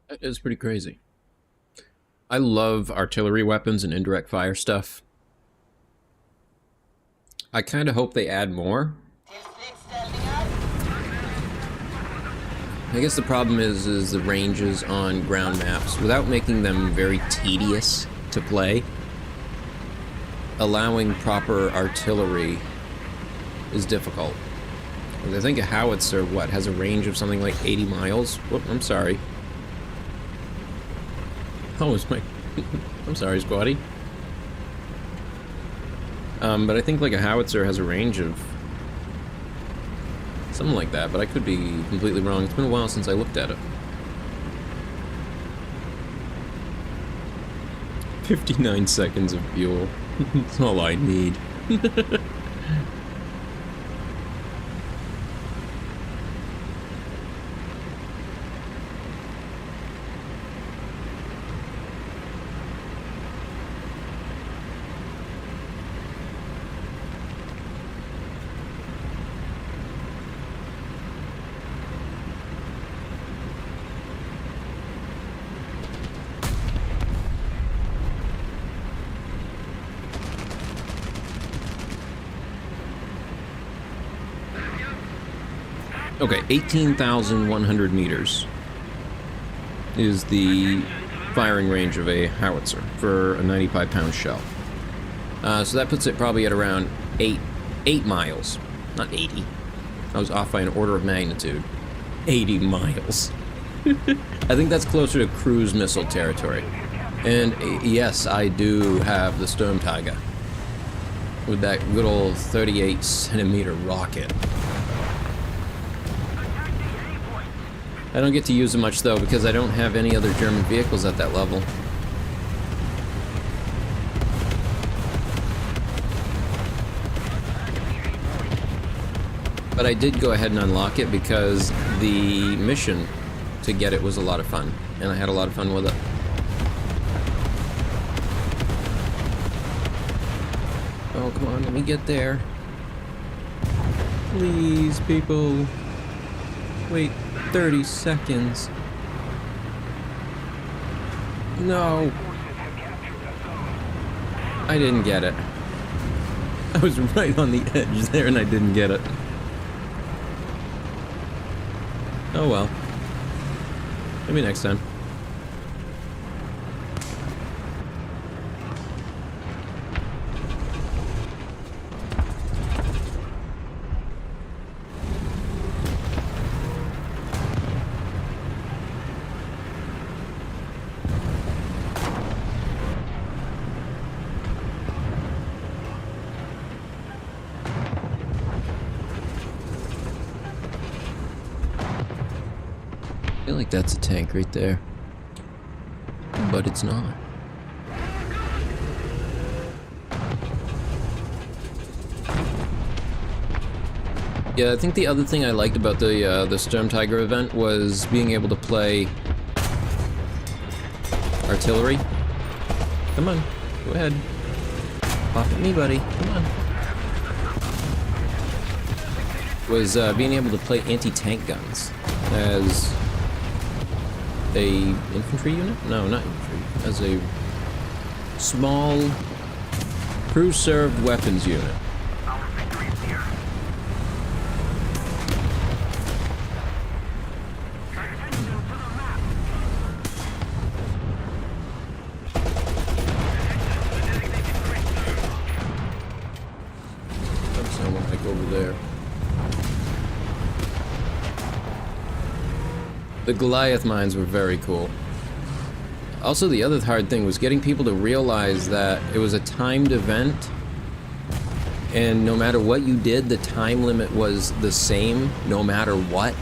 That is pretty crazy. I love artillery weapons and indirect fire stuff. I kind of hope they add more. I guess the problem is the ranges on ground maps. Without making them very tedious to play, allowing proper artillery is difficult. I think a howitzer, what, has a range of something like 80 miles? Whoop, I'm sorry. Oh, it's my... I'm sorry, squatty. But I think like a howitzer has a range of something like that, but I could be completely wrong. It's been a while since I looked at it. 59 seconds of fuel. That's all I need. Okay, 18,100 meters is the firing range of a howitzer for a 95-pound shell. So that puts it probably at around 8 miles, not 80. I was off by an order of magnitude. 80 miles. I think that's closer to cruise missile territory. And yes, I do have the Sturmtiger with that good old 38-centimeter rocket. I don't get to use it much though because I don't have any other German vehicles at that level. But I did go ahead and unlock it because the mission to get it was a lot of fun, and I had a lot of fun with it. Oh, come on, let me get there. Please, people. Wait 30 seconds. No. I didn't get it. I was right on the edge there and I didn't get it. Oh well. Maybe next time. I feel like that's a tank right there. But it's not. Yeah, I think the other thing I liked about the Sturmtiger event was being able to play artillery. Come on, go ahead. Pop at me, buddy. Come on. Was being able to play anti-tank guns as a infantry unit? No, not infantry. As a small crew-served weapons unit. Someone like over there. The Goliath mines were very cool. Also, the other hard thing was getting people to realize that it was a timed event, and no matter what you did, the time limit was the same, no matter what.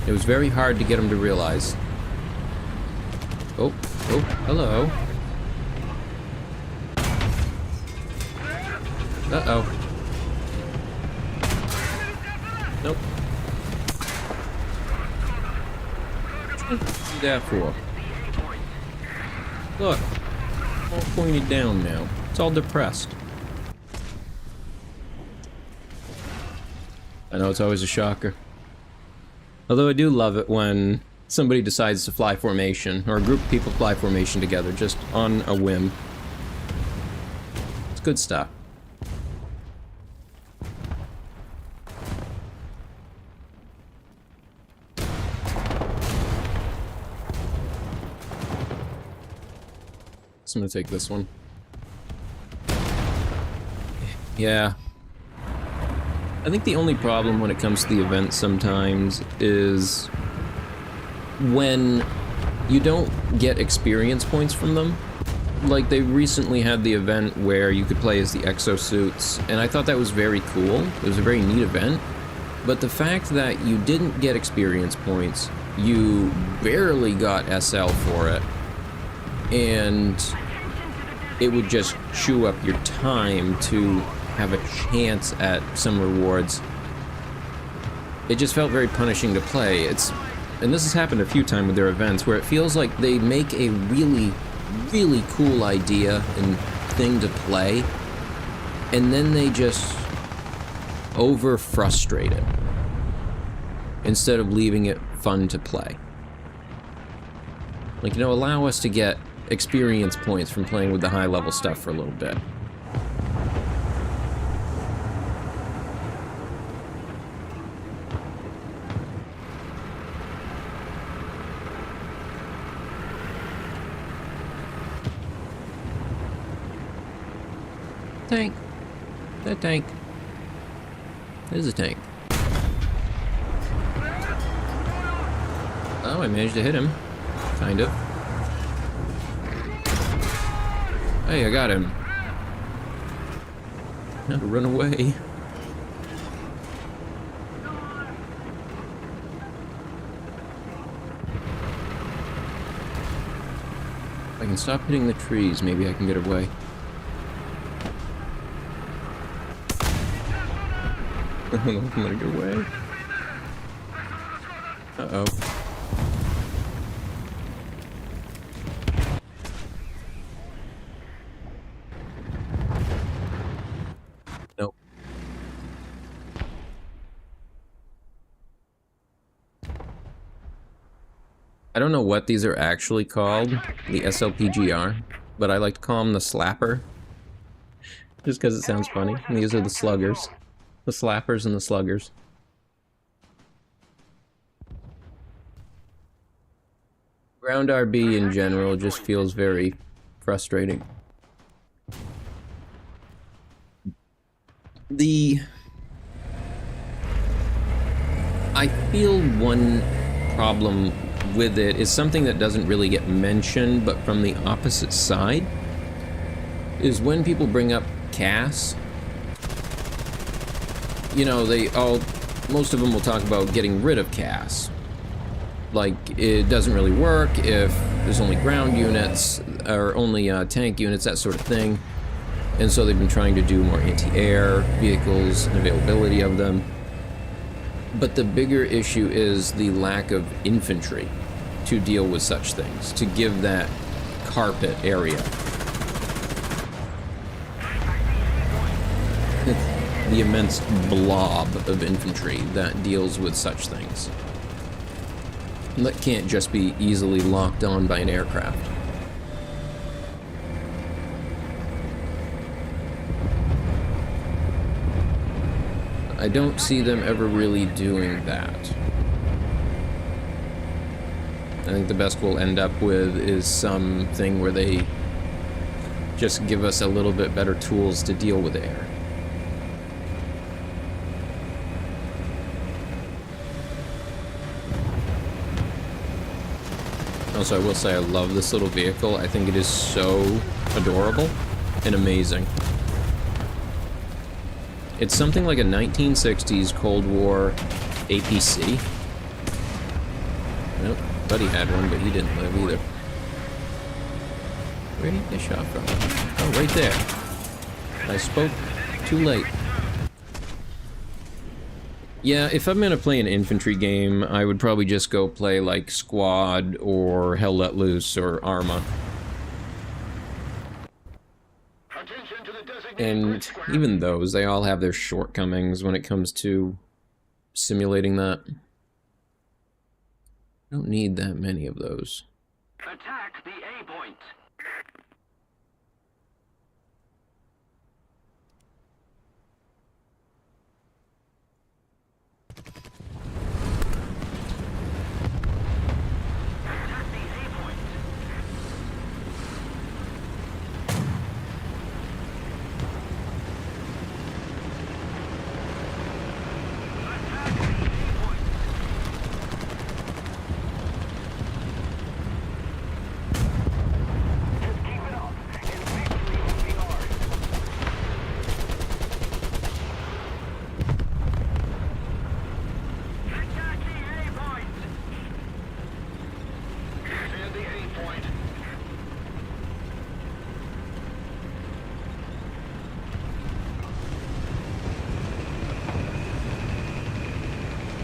It was very hard to get them to realize. Oh, hello. Uh-oh. Nope. What do that for? Look, all pointed down now. It's all depressed. I know it's always a shocker. Although I do love it when somebody decides to fly formation, or a group of people fly formation together just on a whim. It's good stuff. I'm gonna take this one. Yeah. I think the only problem when it comes to the event sometimes is when you don't get experience points from them. Like, they recently had the event where you could play as the exosuits, and I thought that was very cool. It was a very neat event. But the fact that you didn't get experience points, you barely got SL for it, and it would just chew up your time to have a chance at some rewards. It just felt very punishing to play. And this has happened a few times with their events, where it feels like they make a really, really cool idea and thing to play, and then they just over-frustrate it, instead of leaving it fun to play. Like, allow us to get experience points from playing with the high-level stuff for a little bit. tank. That tank. There's a tank. Oh, I managed to hit him. Kind of. Hey, I got him. Now to run away. If I can stop hitting the trees, maybe I can get away. I don't know if I'm gonna get away. Uh-oh. Nope. I don't know what these are actually called, the SLPGR, but I like to call them the slapper. Just because it sounds funny. And these are the sluggers. The slappers and the sluggers. Ground RB in general just feels very frustrating. I feel one problem with it is something that doesn't really get mentioned, but from the opposite side, is when people bring up CAS. You know, most of them will talk about getting rid of CAS. Like, it doesn't really work if there's only ground units, or only tank units, that sort of thing. And so they've been trying to do more anti-air vehicles and availability of them. But the bigger issue is the lack of infantry to deal with such things, to give that carpet area. The immense blob of infantry that deals with such things. That can't just be easily locked on by an aircraft. I don't see them ever really doing that. I think the best we'll end up with is something where they just give us a little bit better tools to deal with air. Also, I will say I love this little vehicle. I think it is so adorable and amazing. It's something like a 1960s Cold War APC. Nope, Buddy had one, but he didn't live either. Where did he get shot from? Oh, right there. I spoke too late. Yeah, if I'm gonna play an infantry game, I would probably just go play like Squad or Hell Let Loose or Arma. And even those, they all have their shortcomings when it comes to simulating that. I don't need that many of those. Attack the A point.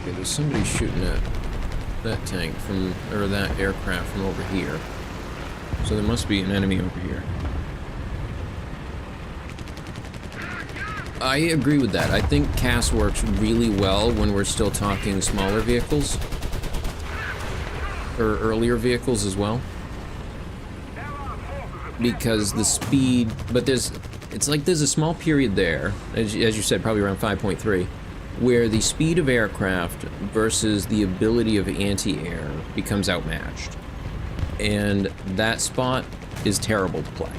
There's somebody shooting at that tank from, or that aircraft from over here. So there must be an enemy over here. I agree with that. I think CAS works really well when we're still talking smaller vehicles. Or earlier vehicles as well. Because the speed, but it's like there's a small period there, as you said, probably around 5.3, where the speed of aircraft versus the ability of anti-air becomes outmatched. And that spot is terrible to play.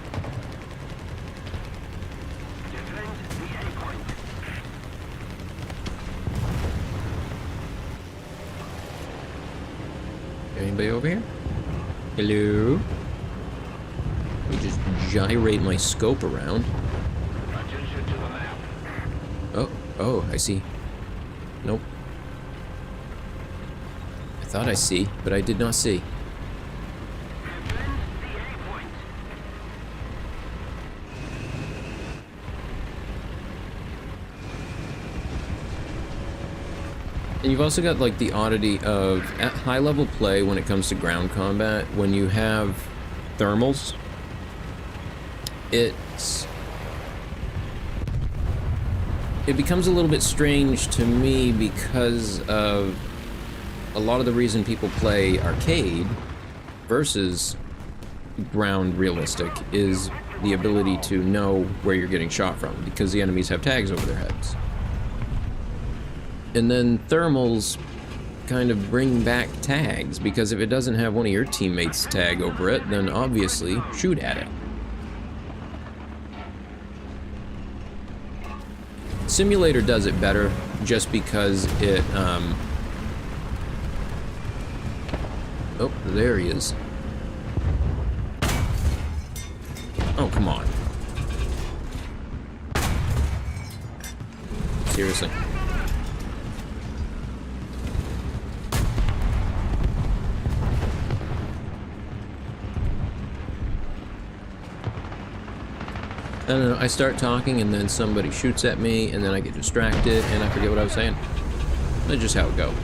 Anybody over here? Hello? Let me just gyrate my scope around. Attention to the map. Oh, I see. Nope. I thought I see, but I did not see. Defend the A point. And you've also got like the oddity of at high level play when it comes to ground combat, when you have thermals, it becomes a little bit strange to me because of a lot of the reason people play arcade versus ground realistic is the ability to know where you're getting shot from because the enemies have tags over their heads. And then thermals kind of bring back tags, because if it doesn't have one of your teammates tag over it, then obviously shoot at it. Simulator does it better just because it, oh, there he is. Oh, come on. Seriously. I don't know, I start talking and then somebody shoots at me and then I get distracted and I forget what I was saying. That's just how it goes.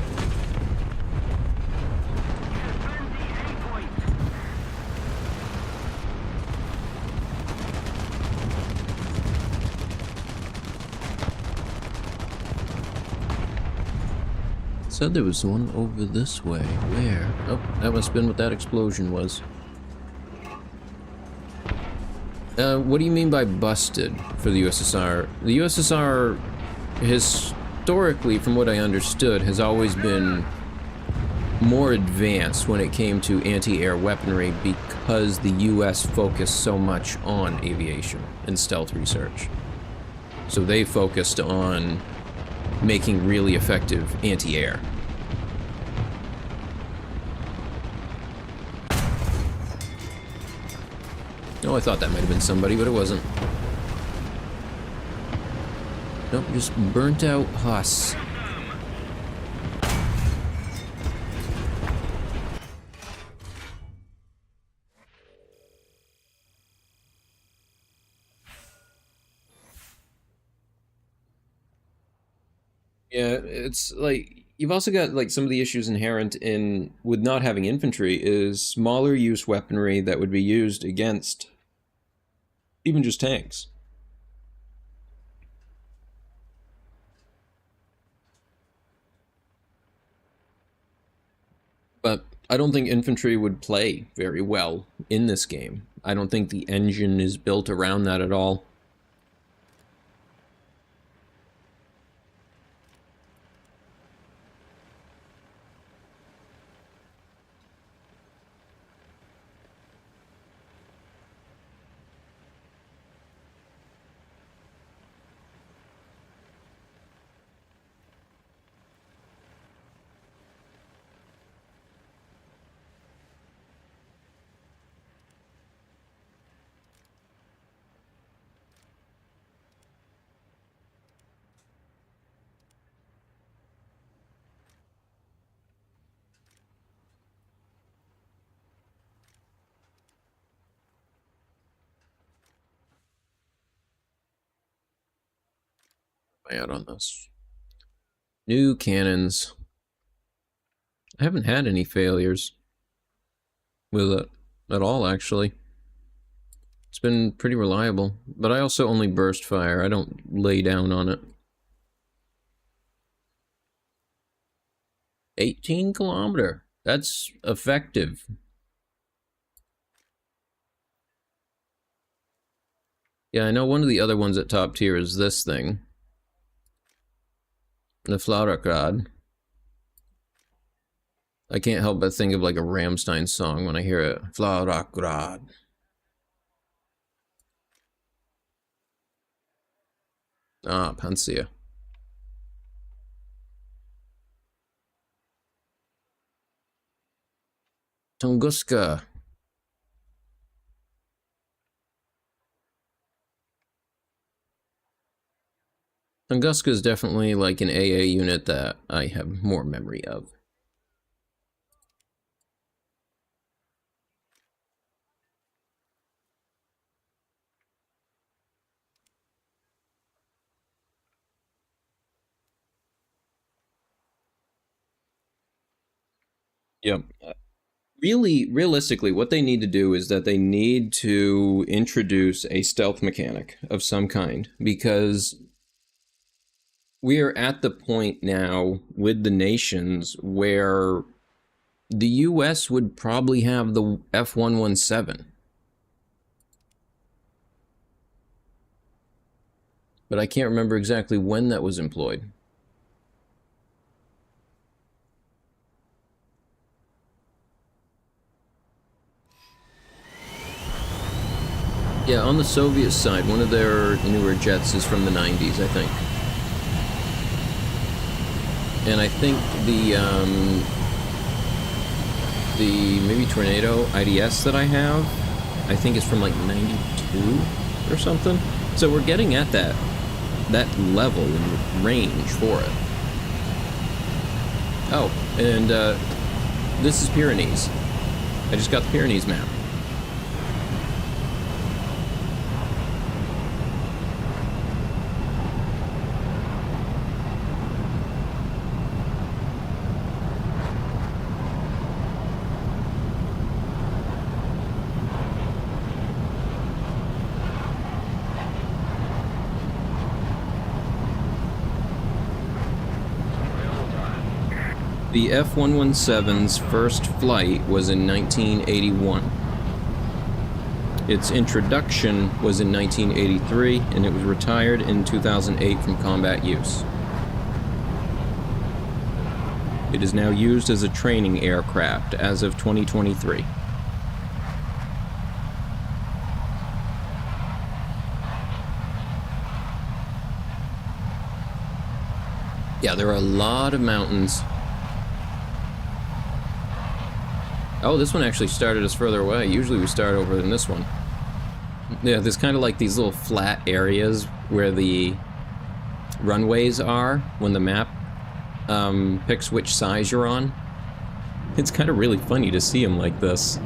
Defend the A point. Said there was one over this way. Where? Oh, that must have been what that explosion was. What do you mean by busted for the USSR? The USSR, historically, from what I understood, has always been more advanced when it came to anti-air weaponry because the US focused so much on aviation and stealth research. So they focused on making really effective anti-air. Oh, I thought that might have been somebody, but it wasn't. Nope, just burnt out Huss. Yeah, it's like you've also got like some of the issues inherent in with not having infantry is smaller use weaponry that would be used against even just tanks. But I don't think infantry would play very well in this game. I don't think the engine is built around that at all. I out on this. New cannons. I haven't had any failures with it at all, actually. It's been pretty reliable, but I also only burst fire. I don't lay down on it. 18 kilometer. That's effective. Yeah, I know one of the other ones at top tier is this thing. The Flauergrad. I can't help but think of like a Rammstein song when I hear it. Flauergrad. Ah, Pansia. Tunguska. Tunguska is definitely like an AA unit that I have more memory of. Yep. Really, realistically, what they need to do is that they need to introduce a stealth mechanic of some kind, because we are at the point now with the nations where the US would probably have the F-117. But I can't remember exactly when that was employed. Yeah, on the Soviet side, one of their newer jets is from the 90s, I think. And I think the maybe Tornado IDS that I have, I think is from like 92 or something. So we're getting at that level and range for it. Oh, and this is Pyrenees. I just got the Pyrenees map. The F-117's first flight was in 1981. Its introduction was in 1983, and it was retired in 2008 from combat use. It is now used as a training aircraft as of 2023. Yeah, there are a lot of mountains. Oh, this one actually started us further away. Usually we start over in this one. Yeah, there's kind of like these little flat areas where the runways are when the map picks which size you're on. It's kind of really funny to see them like this.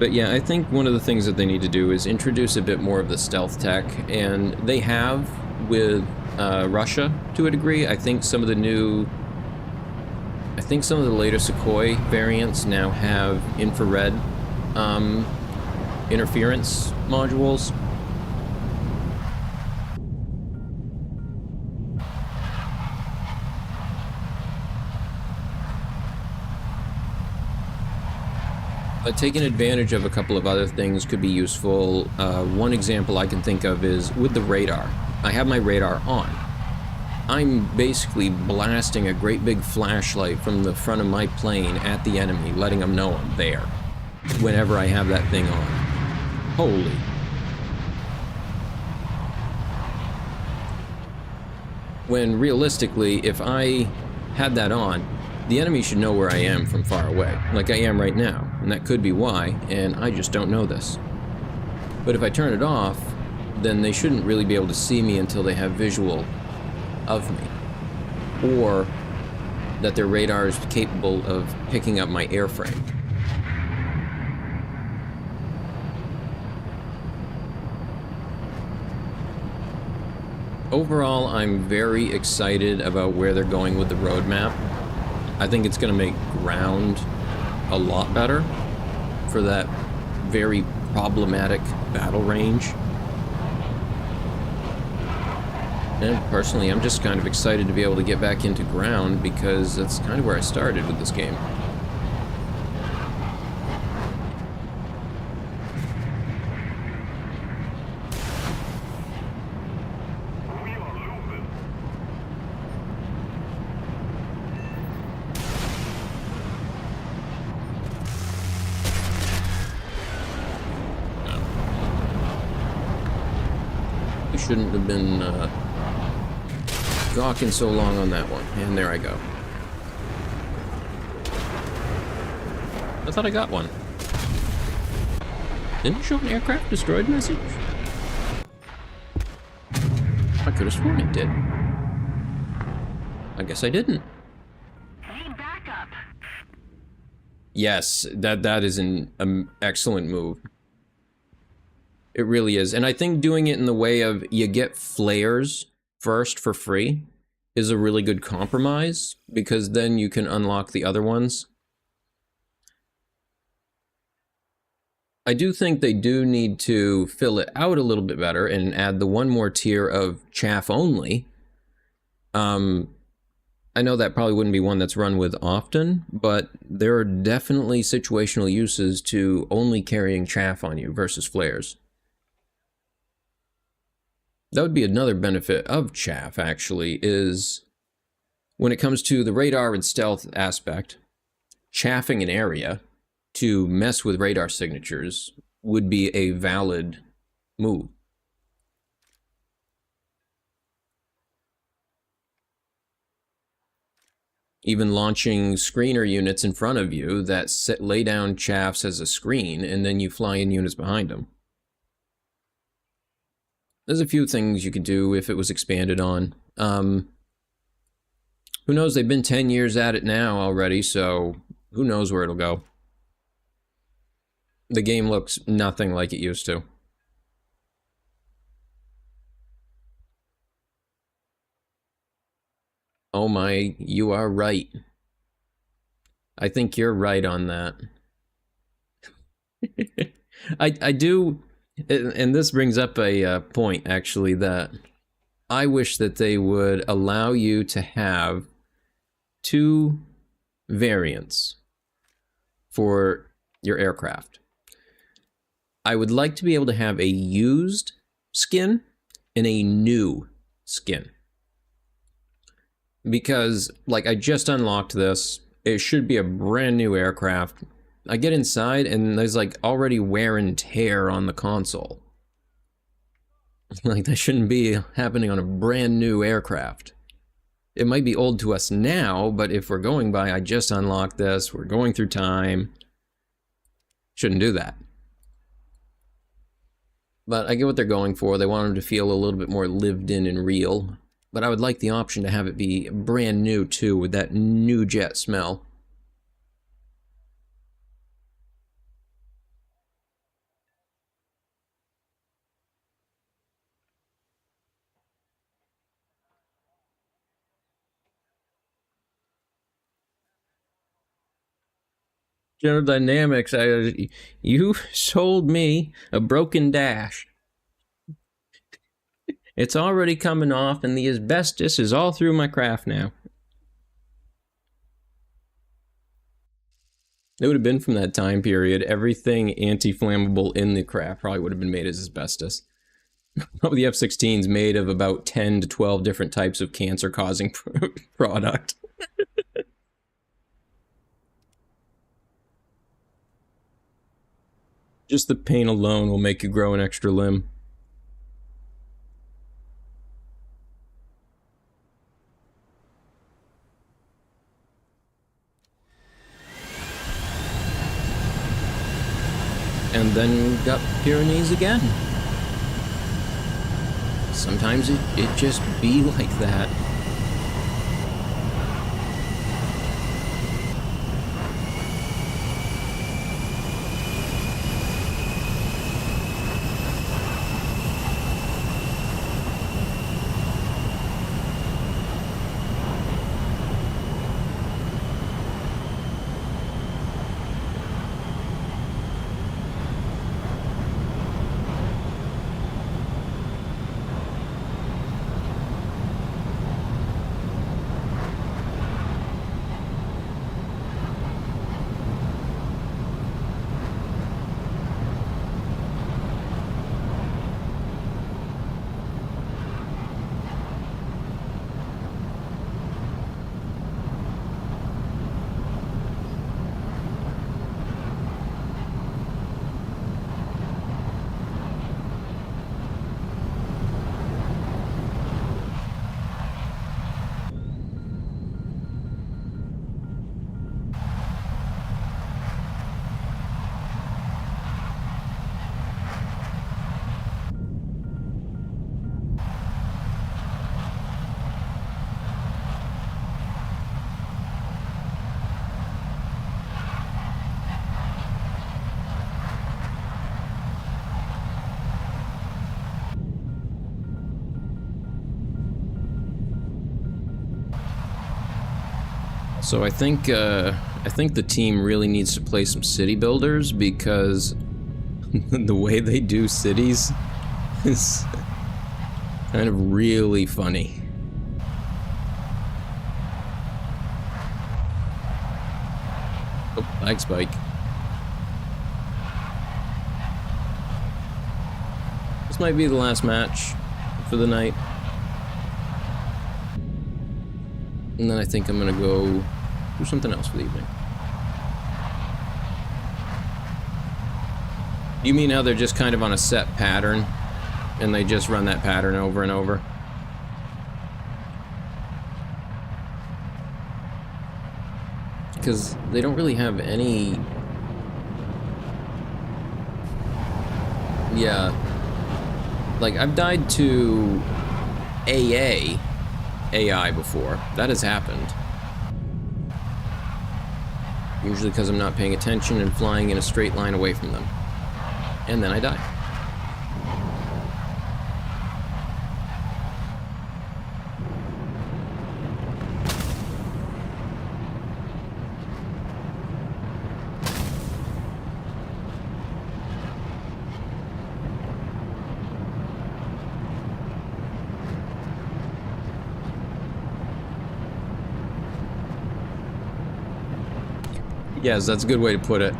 But yeah, I think one of the things that they need to do is introduce a bit more of the stealth tech, and they have with Russia to a degree. I think some of the later Sukhoi variants now have infrared interference modules. But taking advantage of a couple of other things could be useful. One example I can think of is with the radar. I have my radar on. I'm basically blasting a great big flashlight from the front of my plane at the enemy, letting them know I'm there whenever I have that thing on. Holy. When realistically, if I had that on, the enemy should know where I am from far away, like I am right now, and that could be why, and I just don't know this. But if I turn it off, then they shouldn't really be able to see me until they have visual of me, or that their radar is capable of picking up my airframe. Overall, I'm very excited about where they're going with the roadmap. I think it's going to make ground a lot better for that very problematic battle range. And personally, I'm just kind of excited to be able to get back into ground because that's kind of where I started with this game. We shouldn't have been gawking so long on that one. And there I go. I thought I got one. Didn't it show an aircraft destroyed message? I could have sworn it did. I guess I didn't. Need backup. Yes, that is an excellent move. It really is. And I think doing it in the way of you get flares first for free is a really good compromise, because then you can unlock the other ones. I do think they do need to fill it out a little bit better and add the one more tier of chaff only. I know that probably wouldn't be one that's run with often, but there are definitely situational uses to only carrying chaff on you versus flares. That would be another benefit of chaff, actually, is when it comes to the radar and stealth aspect, chaffing an area to mess with radar signatures would be a valid move. Even launching screener units in front of you that lay down chaffs as a screen, and then you fly in units behind them. There's a few things you could do if it was expanded on. Who knows? They've been 10 years at it now already, so who knows where it'll go. The game looks nothing like it used to. Oh my, you are right. I think you're right on that. I do, and this brings up a point, actually, that I wish that they would allow you to have 2 variants for your aircraft. I would like to be able to have a used skin and a new skin. Because, like, I just unlocked this. It should be a brand new aircraft. I get inside and there's, like, already wear and tear on the console. Like, that shouldn't be happening on a brand new aircraft. It might be old to us now, but if we're going by, I just unlocked this, we're going through time. Shouldn't do that. But I get what they're going for. They want them to feel a little bit more lived in and real. But I would like the option to have it be brand new, too, with that new jet smell. General Dynamics, you sold me a broken dash. It's already coming off, and the asbestos is all through my craft now. It would have been from that time period. Everything anti-flammable in the craft probably would have been made as asbestos. Probably the F-16 is made of about 10 to 12 different types of cancer-causing product. Just the paint alone will make you grow an extra limb. And then we've got Pyrenees again. Sometimes it just be like that. So I think the team really needs to play some city builders, because the way they do cities is kind of really funny. Oh, lag spike. This might be the last match for the night. And then I think I'm gonna go do something else for the evening. You mean how they're just kind of on a set pattern, and they just run that pattern over and over? Because they don't really have any... Yeah. Like, I've died to AI before. That has happened. Usually because I'm not paying attention and flying in a straight line away from them. And then I die. Yes, that's a good way to put it.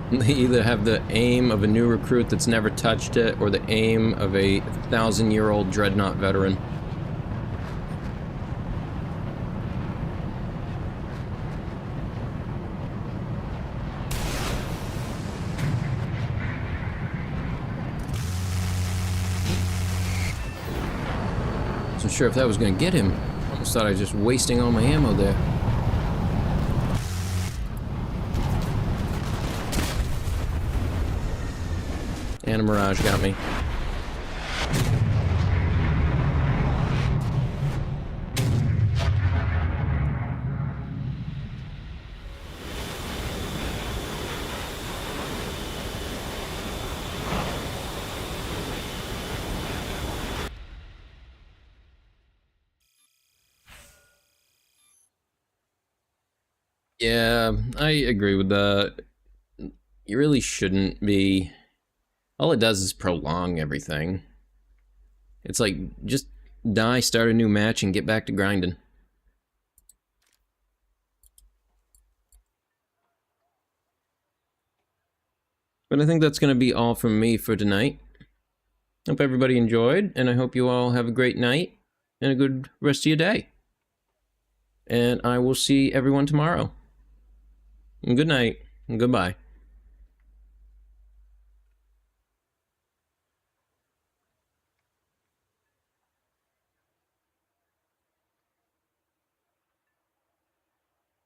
They either have the aim of a new recruit that's never touched it, or the aim of a 1,000-year-old dreadnought veteran. Wasn't sure if that was going to get him. Almost thought I was just wasting all my ammo there. And a Mirage got me. Yeah, I agree with that. You really shouldn't be. All it does is prolong everything. It's like, just die, start a new match, and get back to grinding. But I think that's going to be all from me for tonight. Hope everybody enjoyed, and I hope you all have a great night and a good rest of your day. And I will see everyone tomorrow. And good night, and goodbye.